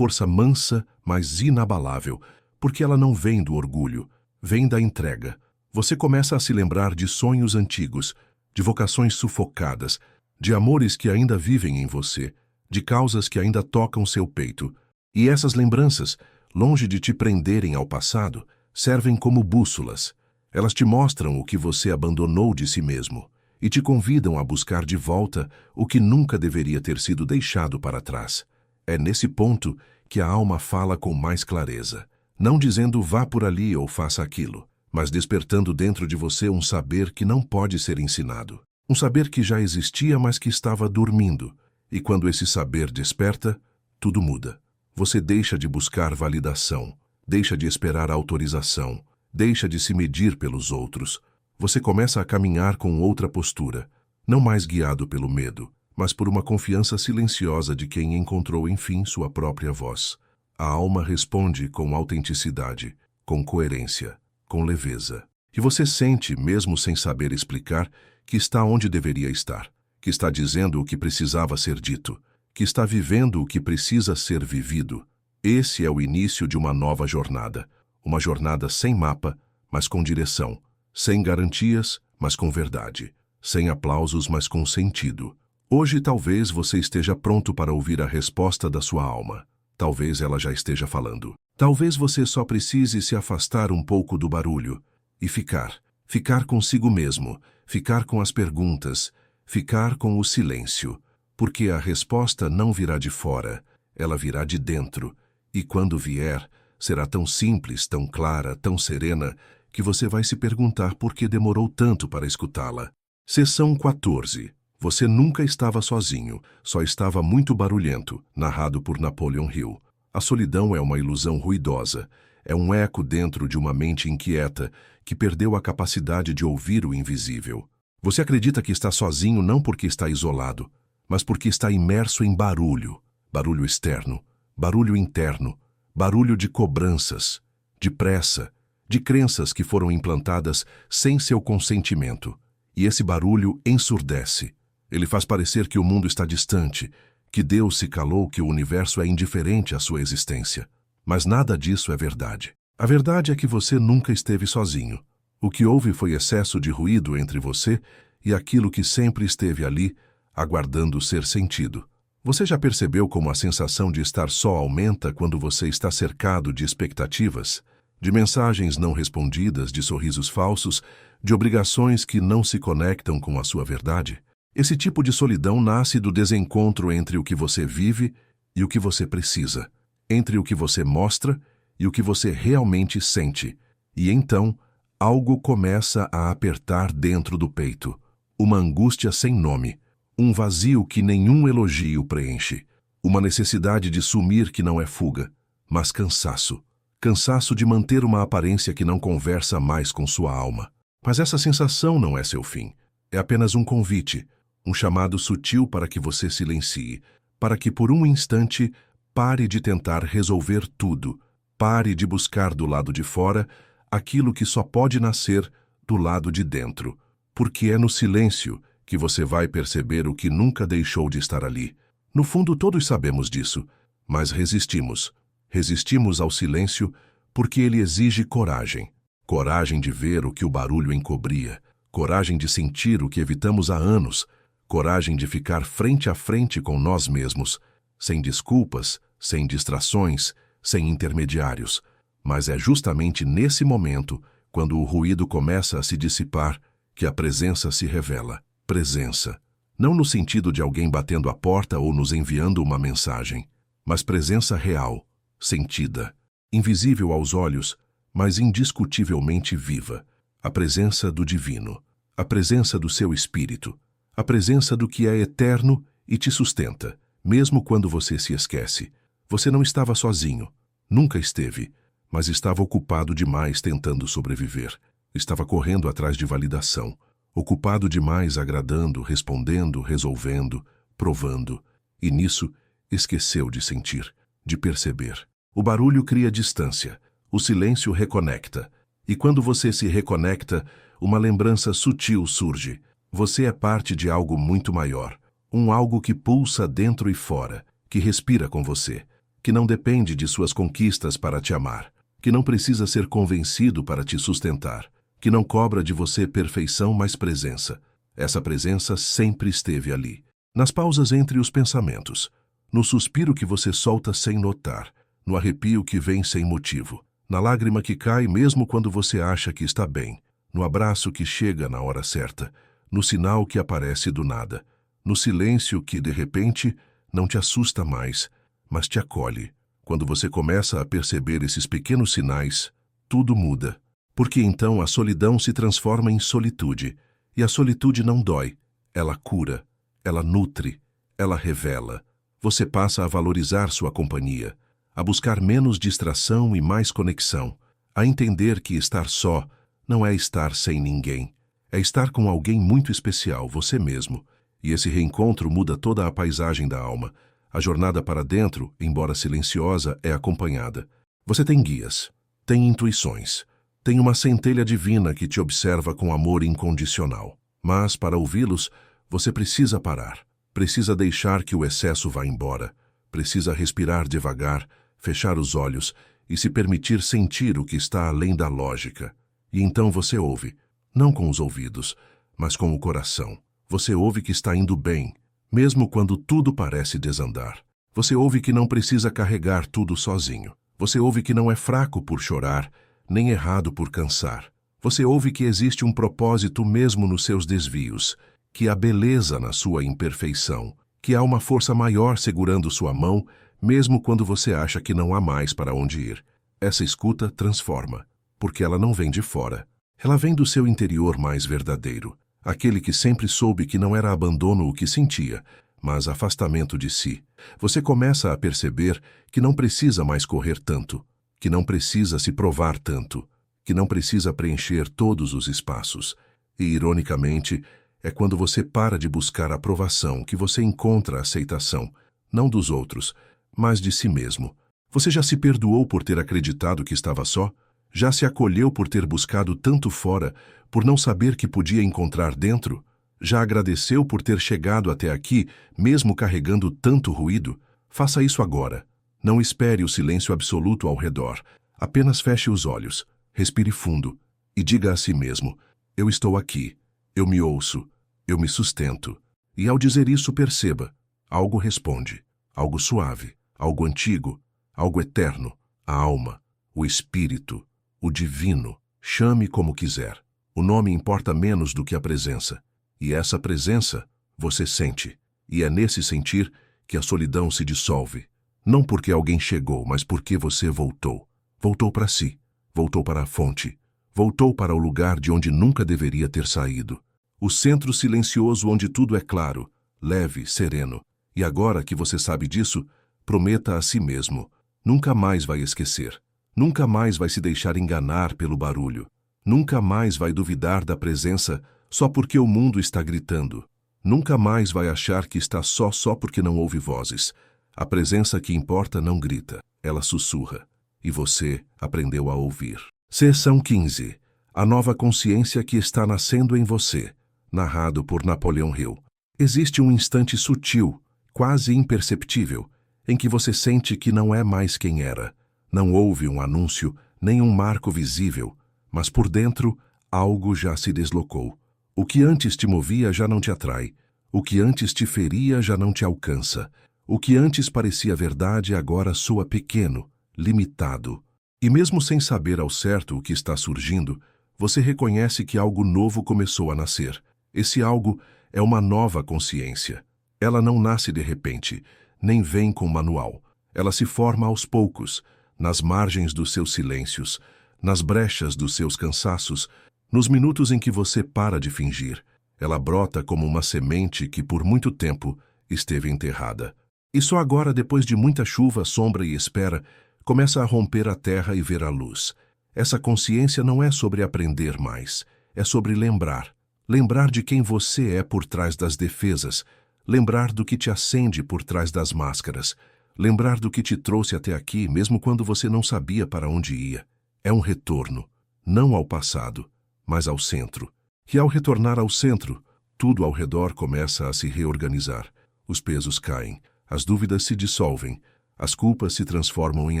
Speaker 1: mansa, mas inabalável, porque ela não vem do orgulho, vem da entrega. Você começa a se lembrar de sonhos antigos, de vocações sufocadas, de amores que ainda vivem em você, de causas que ainda tocam seu peito. E essas lembranças, longe de te prenderem ao passado, servem como bússolas. Elas te mostram o que você abandonou de si mesmo e te convidam a buscar de volta o que nunca deveria ter sido deixado para trás. É nesse ponto que a alma fala com mais clareza, não dizendo vá por ali ou faça aquilo, mas despertando dentro de você um saber que não pode ser ensinado. Um saber que já existia, mas que estava dormindo. E quando esse saber desperta, tudo muda. Você deixa de buscar validação, deixa de esperar autorização, deixa de se medir pelos outros. Você começa a caminhar com outra postura, não mais guiado pelo medo, mas por uma confiança silenciosa de quem encontrou, enfim, sua própria voz. A alma responde com autenticidade, com coerência, com leveza. E você sente, mesmo sem saber explicar, que está onde deveria estar, que está dizendo o que precisava ser dito, que está vivendo o que precisa ser vivido. Esse é o início de uma nova jornada, uma jornada sem mapa, mas com direção, sem garantias, mas com verdade, sem aplausos, mas com sentido. Hoje talvez você esteja pronto para ouvir a resposta da sua alma. Talvez ela já esteja falando. Talvez você só precise se afastar um pouco do barulho e ficar consigo mesmo, ficar com as perguntas, ficar com o silêncio, porque a resposta não virá de fora, ela virá de dentro, e quando vier, será tão simples, tão clara, tão serena, que você vai se perguntar por que demorou tanto para escutá-la. Seção 14. Você nunca estava sozinho, só estava muito barulhento, narrado por Napoleon Hill. A solidão é uma ilusão ruidosa, é um eco dentro de uma mente inquieta que perdeu a capacidade de ouvir o invisível. Você acredita que está sozinho não porque está isolado, mas porque está imerso em barulho, barulho externo, barulho interno, barulho de cobranças, de pressa, de crenças que foram implantadas sem seu consentimento. E esse barulho ensurdece. Ele faz parecer que o mundo está distante, que Deus se calou, que o universo é indiferente à sua existência. Mas nada disso é verdade. A verdade é que você nunca esteve sozinho. O que houve foi excesso de ruído entre você e aquilo que sempre esteve ali, aguardando ser sentido. Você já percebeu como a sensação de estar só aumenta quando você está cercado de expectativas, de mensagens não respondidas, de sorrisos falsos, de obrigações que não se conectam com a sua verdade? Esse tipo de solidão nasce do desencontro entre o que você vive e o que você precisa, entre o que você mostra e o que você realmente sente. E então, algo começa a apertar dentro do peito, uma angústia sem nome, um vazio que nenhum elogio preenche, uma necessidade de sumir que não é fuga, mas cansaço. Cansaço de manter uma aparência que não conversa mais com sua alma. Mas essa sensação não é seu fim, é apenas um convite, um chamado sutil para que você silencie, para que por um instante pare de tentar resolver tudo, pare de buscar do lado de fora aquilo que só pode nascer do lado de dentro, porque é no silêncio que você vai perceber o que nunca deixou de estar ali. No fundo, todos sabemos disso, mas resistimos. Resistimos ao silêncio porque ele exige coragem. Coragem de ver o que o barulho encobria, coragem de sentir o que evitamos há anos, coragem de ficar frente a frente com nós mesmos, sem desculpas, sem distrações, sem intermediários. Mas é justamente nesse momento, quando o ruído começa a se dissipar, que a presença se revela. Presença. Não no sentido de alguém batendo a porta ou nos enviando uma mensagem, mas presença real, sentida, invisível aos olhos, mas indiscutivelmente viva. A presença do divino, a presença do seu espírito, a presença do que é eterno e te sustenta, mesmo quando você se esquece. Você não estava sozinho, nunca esteve, mas estava ocupado demais tentando sobreviver. Estava correndo atrás de validação, ocupado demais agradando, respondendo, resolvendo, provando. E nisso, esqueceu de sentir, de perceber. O barulho cria distância, o silêncio reconecta. E quando você se reconecta, uma lembrança sutil surge. Você é parte de algo muito maior, um algo que pulsa dentro e fora, que respira com você, que não depende de suas conquistas para te amar, que não precisa ser convencido para te sustentar, que não cobra de você perfeição, mas presença. Essa presença sempre esteve ali, nas pausas entre os pensamentos, no suspiro que você solta sem notar, no arrepio que vem sem motivo, na lágrima que cai mesmo quando você acha que está bem, no abraço que chega na hora certa, no sinal que aparece do nada, no silêncio que, de repente, não te assusta mais, mas te acolhe. Quando você começa a perceber esses pequenos sinais, tudo muda. Porque então a solidão se transforma em solitude, e a solitude não dói, ela cura, ela nutre, ela revela. Você passa a valorizar sua companhia, a buscar menos distração e mais conexão, a entender que estar só não é estar sem ninguém, é estar com alguém muito especial, você mesmo. E esse reencontro muda toda a paisagem da alma. A jornada para dentro, embora silenciosa, é acompanhada. Você tem guias, tem intuições, tem uma centelha divina que te observa com amor incondicional. Mas, para ouvi-los, você precisa parar, precisa deixar que o excesso vá embora, precisa respirar devagar, fechar os olhos e se permitir sentir o que está além da lógica. E então você ouve, não com os ouvidos, mas com o coração. Você ouve que está indo bem, mesmo quando tudo parece desandar. Você ouve que não precisa carregar tudo sozinho. Você ouve que não é fraco por chorar, nem errado por cansar. Você ouve que existe um propósito mesmo nos seus desvios, que há beleza na sua imperfeição, que há uma força maior segurando sua mão, mesmo quando você acha que não há mais para onde ir. Essa escuta transforma, porque ela não vem de fora. Ela vem do seu interior mais verdadeiro, aquele que sempre soube que não era abandono o que sentia, mas afastamento de si. Você começa a perceber que não precisa mais correr tanto, que não precisa se provar tanto, que não precisa preencher todos os espaços. E, ironicamente, é quando você para de buscar aprovação que você encontra a aceitação, não dos outros, mas de si mesmo. Você já se perdoou por ter acreditado que estava só? Já se acolheu por ter buscado tanto fora, por não saber que podia encontrar dentro? Já agradeceu por ter chegado até aqui, mesmo carregando tanto ruído? Faça isso agora. Não espere o silêncio absoluto ao redor. Apenas feche os olhos, respire fundo e diga a si mesmo: eu estou aqui, eu me ouço, eu me sustento. E ao dizer isso, perceba, algo responde, algo suave, algo antigo, algo eterno, a alma, o espírito, o divino. Chame como quiser. O nome importa menos do que a presença. E essa presença você sente. E é nesse sentir que a solidão se dissolve. Não porque alguém chegou, mas porque você voltou. Voltou para si. Voltou para a fonte. Voltou para o lugar de onde nunca deveria ter saído. O centro silencioso onde tudo é claro, leve, sereno. E agora que você sabe disso, prometa a si mesmo. Nunca mais vai esquecer. Nunca mais vai se deixar enganar pelo barulho. Nunca mais vai duvidar da presença só porque o mundo está gritando. Nunca mais vai achar que está só porque não ouve vozes. A presença que importa não grita, ela sussurra. E você aprendeu a ouvir. Seção 15. A nova consciência que está nascendo em você. Narrado por Napoleon Hill. Existe um instante sutil, quase imperceptível, em que você sente que não é mais quem era. Não houve um anúncio, nem um marco visível, mas por dentro algo já se deslocou. O que antes te movia já não te atrai. O que antes te feria já não te alcança. O que antes parecia verdade agora soa pequeno, limitado. E mesmo sem saber ao certo o que está surgindo, você reconhece que algo novo começou a nascer. Esse algo é uma nova consciência. Ela não nasce de repente, nem vem com manual. Ela se forma aos poucos, nas margens dos seus silêncios, nas brechas dos seus cansaços, nos minutos em que você para de fingir. Ela brota como uma semente que por muito tempo esteve enterrada. E só agora, depois de muita chuva, sombra e espera, começa a romper a terra e ver a luz. Essa consciência não é sobre aprender mais, é sobre lembrar. Lembrar de quem você é por trás das defesas, lembrar do que te acende por trás das máscaras, lembrar do que te trouxe até aqui, mesmo quando você não sabia para onde ia. É um retorno, não ao passado, mas ao centro. E ao retornar ao centro, tudo ao redor começa a se reorganizar. Os pesos caem, as dúvidas se dissolvem, as culpas se transformam em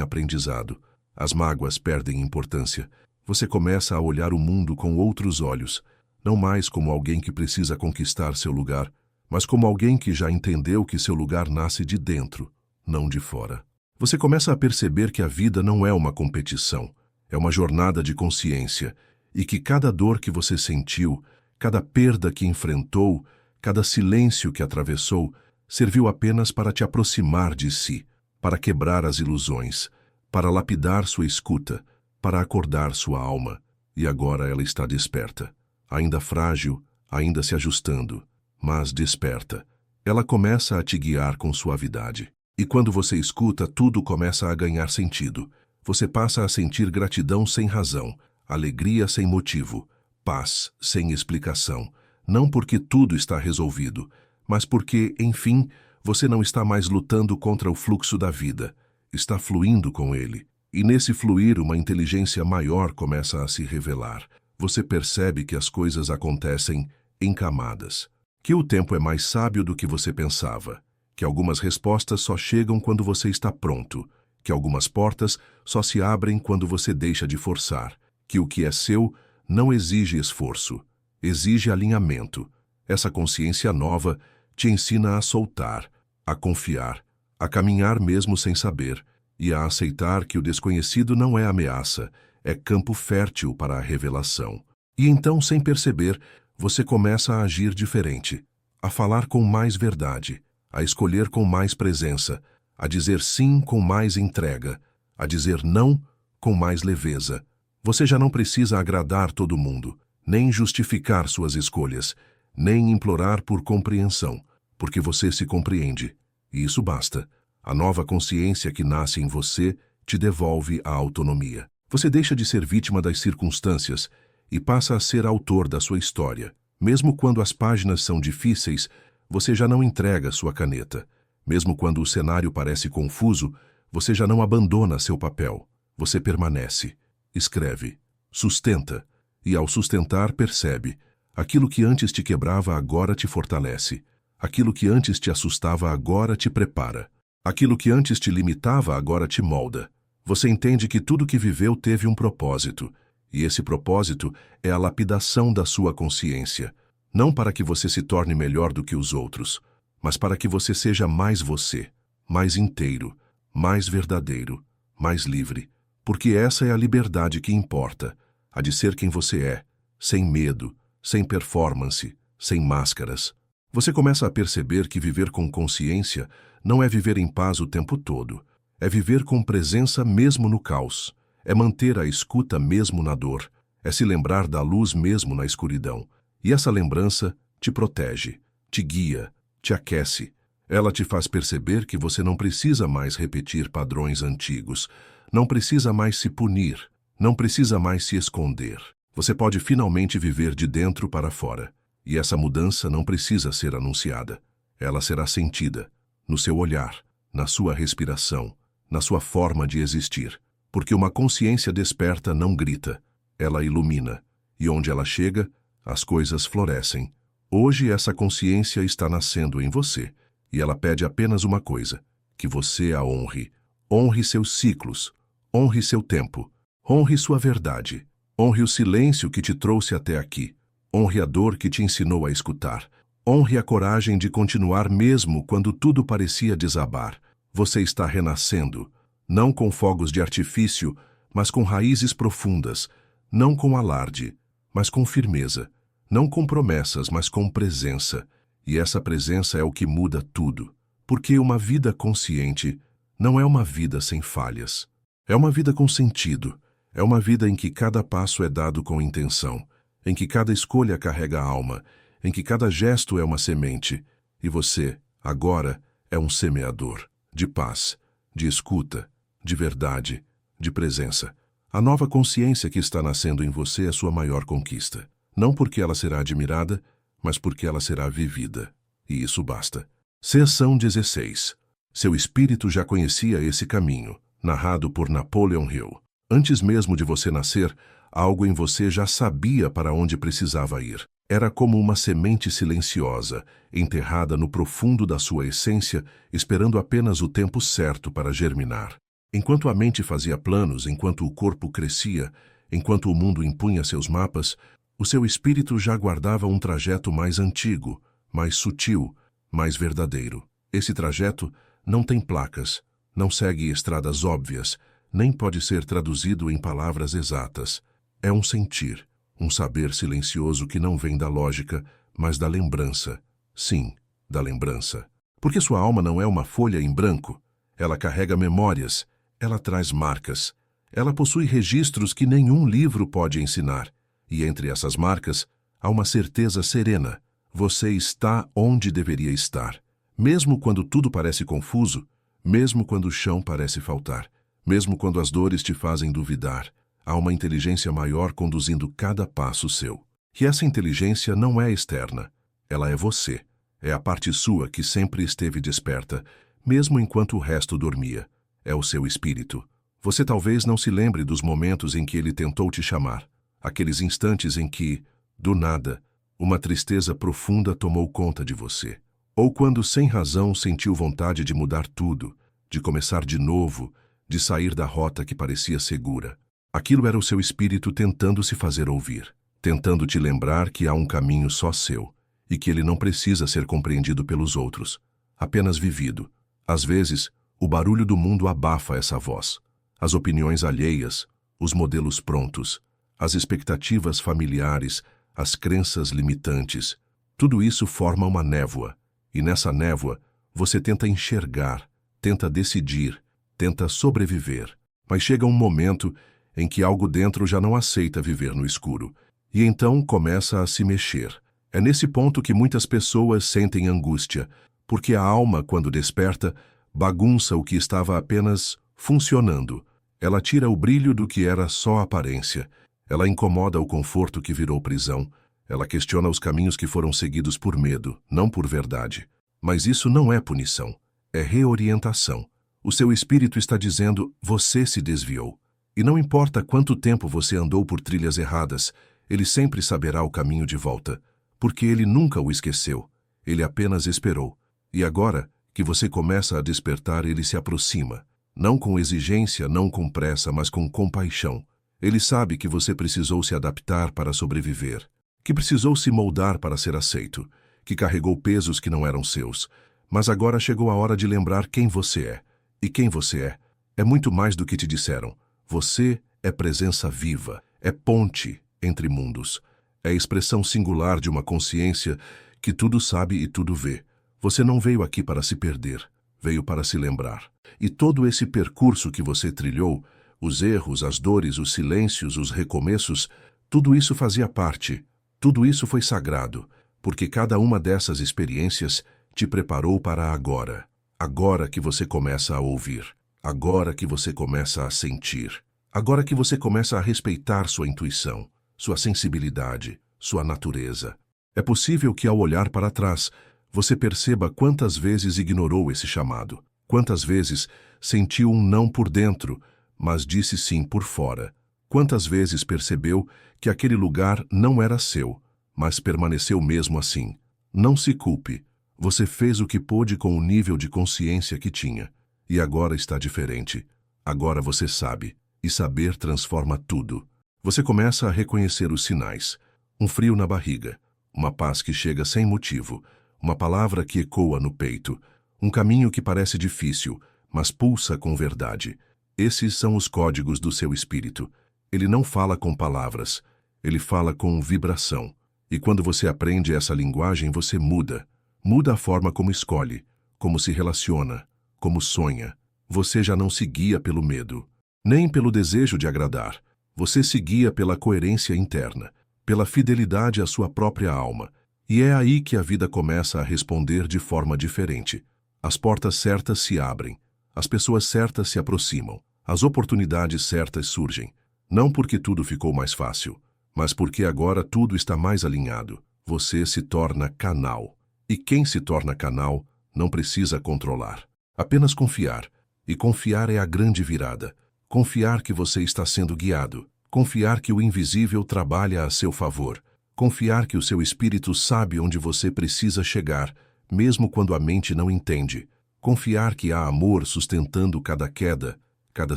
Speaker 1: aprendizado, as mágoas perdem importância. Você começa a olhar o mundo com outros olhos, não mais como alguém que precisa conquistar seu lugar, mas como alguém que já entendeu que seu lugar nasce de dentro, não de fora. Você começa a perceber que a vida não é uma competição, é uma jornada de consciência, e que cada dor que você sentiu, cada perda que enfrentou, cada silêncio que atravessou, serviu apenas para te aproximar de si, para quebrar as ilusões, para lapidar sua escuta, para acordar sua alma. E agora ela está desperta, ainda frágil, ainda se ajustando, mas desperta. Ela começa a te guiar com suavidade. E quando você escuta, tudo começa a ganhar sentido. Você passa a sentir gratidão sem razão, alegria sem motivo, paz sem explicação. Não porque tudo está resolvido, mas porque, enfim, você não está mais lutando contra o fluxo da vida. Está fluindo com ele. E nesse fluir, uma inteligência maior começa a se revelar. Você percebe que as coisas acontecem em camadas. Que o tempo é mais sábio do que você pensava. Que algumas respostas só chegam quando você está pronto. Que algumas portas só se abrem quando você deixa de forçar. Que o que é seu não exige esforço, exige alinhamento. Essa consciência nova te ensina a soltar, a confiar, a caminhar mesmo sem saber, e a aceitar que o desconhecido não é ameaça, é campo fértil para a revelação. E então, sem perceber, você começa a agir diferente, a falar com mais verdade, a escolher com mais presença, a dizer sim com mais entrega, a dizer não com mais leveza. Você já não precisa agradar todo mundo, nem justificar suas escolhas, nem implorar por compreensão, porque você se compreende. E isso basta. A nova consciência que nasce em você te devolve a autonomia. Você deixa de ser vítima das circunstâncias e passa a ser autor da sua história. Mesmo quando as páginas são difíceis, você já não entrega sua caneta. Mesmo quando o cenário parece confuso, você já não abandona seu papel. Você permanece. Escreve, sustenta, e ao sustentar percebe. Aquilo que antes te quebrava agora te fortalece. Aquilo que antes te assustava agora te prepara. Aquilo que antes te limitava agora te molda. Você entende que tudo que viveu teve um propósito, e esse propósito é a lapidação da sua consciência. Não para que você se torne melhor do que os outros, mas para que você seja mais você, mais inteiro, mais verdadeiro, mais livre. Porque essa é a liberdade que importa, a de ser quem você é, sem medo, sem performance, sem máscaras. Você começa a perceber que viver com consciência não é viver em paz o tempo todo, é viver com presença mesmo no caos, é manter a escuta mesmo na dor, é se lembrar da luz mesmo na escuridão. E essa lembrança te protege, te guia, te aquece. Ela te faz perceber que você não precisa mais repetir padrões antigos, não precisa mais se punir, não precisa mais se esconder. Você pode finalmente viver de dentro para fora. E essa mudança não precisa ser anunciada. Ela será sentida, no seu olhar, na sua respiração, na sua forma de existir. Porque uma consciência desperta não grita, ela ilumina. E onde ela chega, as coisas florescem. Hoje essa consciência está nascendo em você. E ela pede apenas uma coisa, que você a honre. Honre seus ciclos, honre seu tempo, honre sua verdade, honre o silêncio que te trouxe até aqui, honre a dor que te ensinou a escutar, honre a coragem de continuar mesmo quando tudo parecia desabar. Você está renascendo, não com fogos de artifício, mas com raízes profundas, não com alarde, mas com firmeza, não com promessas, mas com presença. E essa presença é o que muda tudo. Porque uma vida consciente não é uma vida sem falhas. É uma vida com sentido. É uma vida em que cada passo é dado com intenção, em que cada escolha carrega a alma, em que cada gesto é uma semente. E você, agora, é um semeador de paz, de escuta, de verdade, de presença. A nova consciência que está nascendo em você é sua maior conquista. Não porque ela será admirada, mas porque ela será vivida. E isso basta. Seção 16. Seu espírito já conhecia esse caminho, narrado por Napoleon Hill. Antes mesmo de você nascer, algo em você já sabia para onde precisava ir. Era como uma semente silenciosa, enterrada no profundo da sua essência, esperando apenas o tempo certo para germinar. Enquanto a mente fazia planos, enquanto o corpo crescia, enquanto o mundo impunha seus mapas, o seu espírito já guardava um trajeto mais antigo, mais sutil, mais verdadeiro. Esse trajeto não tem placas, não segue estradas óbvias, nem pode ser traduzido em palavras exatas. É um sentir, um saber silencioso que não vem da lógica, mas da lembrança. Sim, da lembrança. Porque sua alma não é uma folha em branco. Ela carrega memórias, ela traz marcas. Ela possui registros que nenhum livro pode ensinar. E entre essas marcas, há uma certeza serena. Você está onde deveria estar. Mesmo quando tudo parece confuso, mesmo quando o chão parece faltar, mesmo quando as dores te fazem duvidar, há uma inteligência maior conduzindo cada passo seu. E essa inteligência não é externa. Ela é você. É a parte sua que sempre esteve desperta, mesmo enquanto o resto dormia. É o seu espírito. Você talvez não se lembre dos momentos em que ele tentou te chamar. Aqueles instantes em que, do nada, uma tristeza profunda tomou conta de você. Ou quando, sem razão, sentiu vontade de mudar tudo, de começar de novo, de sair da rota que parecia segura. Aquilo era o seu espírito tentando se fazer ouvir, tentando te lembrar que há um caminho só seu, e que ele não precisa ser compreendido pelos outros, apenas vivido. Às vezes, o barulho do mundo abafa essa voz. As opiniões alheias, os modelos prontos, as expectativas familiares, as crenças limitantes, tudo isso forma uma névoa, e nessa névoa você tenta enxergar, tenta decidir, tenta sobreviver. Mas chega um momento em que algo dentro já não aceita viver no escuro, e então começa a se mexer. É nesse ponto que muitas pessoas sentem angústia, porque a alma, quando desperta, bagunça o que estava apenas funcionando. Ela tira o brilho do que era só aparência. Ela incomoda o conforto que virou prisão. Ela questiona os caminhos que foram seguidos por medo, não por verdade. Mas isso não é punição, é reorientação. O seu espírito está dizendo, você se desviou. E não importa quanto tempo você andou por trilhas erradas, ele sempre saberá o caminho de volta, porque ele nunca o esqueceu, ele apenas esperou. E agora, que você começa a despertar, ele se aproxima, não com exigência, não com pressa, mas com compaixão. Ele sabe que você precisou se adaptar para sobreviver, que precisou se moldar para ser aceito, que carregou pesos que não eram seus, mas agora chegou a hora de lembrar quem você é. E quem você é muito mais do que te disseram. Você é presença viva, é ponte entre mundos, é a expressão singular de uma consciência que tudo sabe e tudo vê. Você não veio aqui para se perder, veio para se lembrar. E todo esse percurso que você trilhou, os erros, as dores, os silêncios, os recomeços, tudo isso fazia parte, tudo isso foi sagrado, porque cada uma dessas experiências te preparou para agora. Agora que você começa a ouvir, agora que você começa a sentir, agora que você começa a respeitar sua intuição, sua sensibilidade, sua natureza. É possível que ao olhar para trás, você perceba quantas vezes ignorou esse chamado, quantas vezes sentiu um não por dentro, mas disse sim por fora. Quantas vezes percebeu que aquele lugar não era seu, mas permaneceu mesmo assim. Não se culpe. Você fez o que pôde com o nível de consciência que tinha. E agora está diferente. Agora você sabe. E saber transforma tudo. Você começa a reconhecer os sinais. Um frio na barriga. Uma paz que chega sem motivo. Uma palavra que ecoa no peito. Um caminho que parece difícil, mas pulsa com verdade. Esses são os códigos do seu espírito. Ele não fala com palavras. Ele fala com vibração. E quando você aprende essa linguagem, você muda. Muda a forma como escolhe, como se relaciona, como sonha. Você já não se guia pelo medo, nem pelo desejo de agradar. Você se guia pela coerência interna, pela fidelidade à sua própria alma. E é aí que a vida começa a responder de forma diferente. As portas certas se abrem, as pessoas certas se aproximam, as oportunidades certas surgem. Não porque tudo ficou mais fácil, mas porque agora tudo está mais alinhado. Você se torna canal. E quem se torna canal não precisa controlar. Apenas confiar. E confiar é a grande virada. Confiar que você está sendo guiado. Confiar que o invisível trabalha a seu favor. Confiar que o seu espírito sabe onde você precisa chegar, mesmo quando a mente não entende. Confiar que há amor sustentando cada queda, cada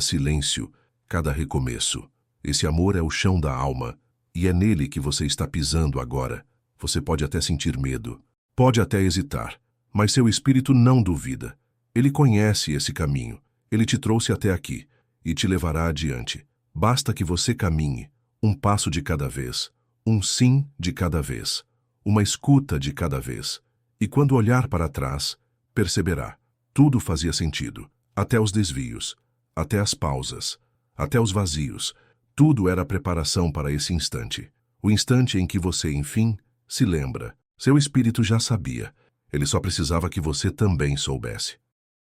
Speaker 1: silêncio, cada recomeço. Esse amor é o chão da alma, e é nele que você está pisando agora. Você pode até sentir medo, pode até hesitar, mas seu espírito não duvida. Ele conhece esse caminho, ele te trouxe até aqui e te levará adiante. Basta que você caminhe, um passo de cada vez, um sim de cada vez, uma escuta de cada vez. E quando olhar para trás, perceberá. Tudo fazia sentido, até os desvios, até as pausas, até os vazios. Tudo era preparação para esse instante. O instante em que você, enfim, se lembra. Seu espírito já sabia. Ele só precisava que você também soubesse.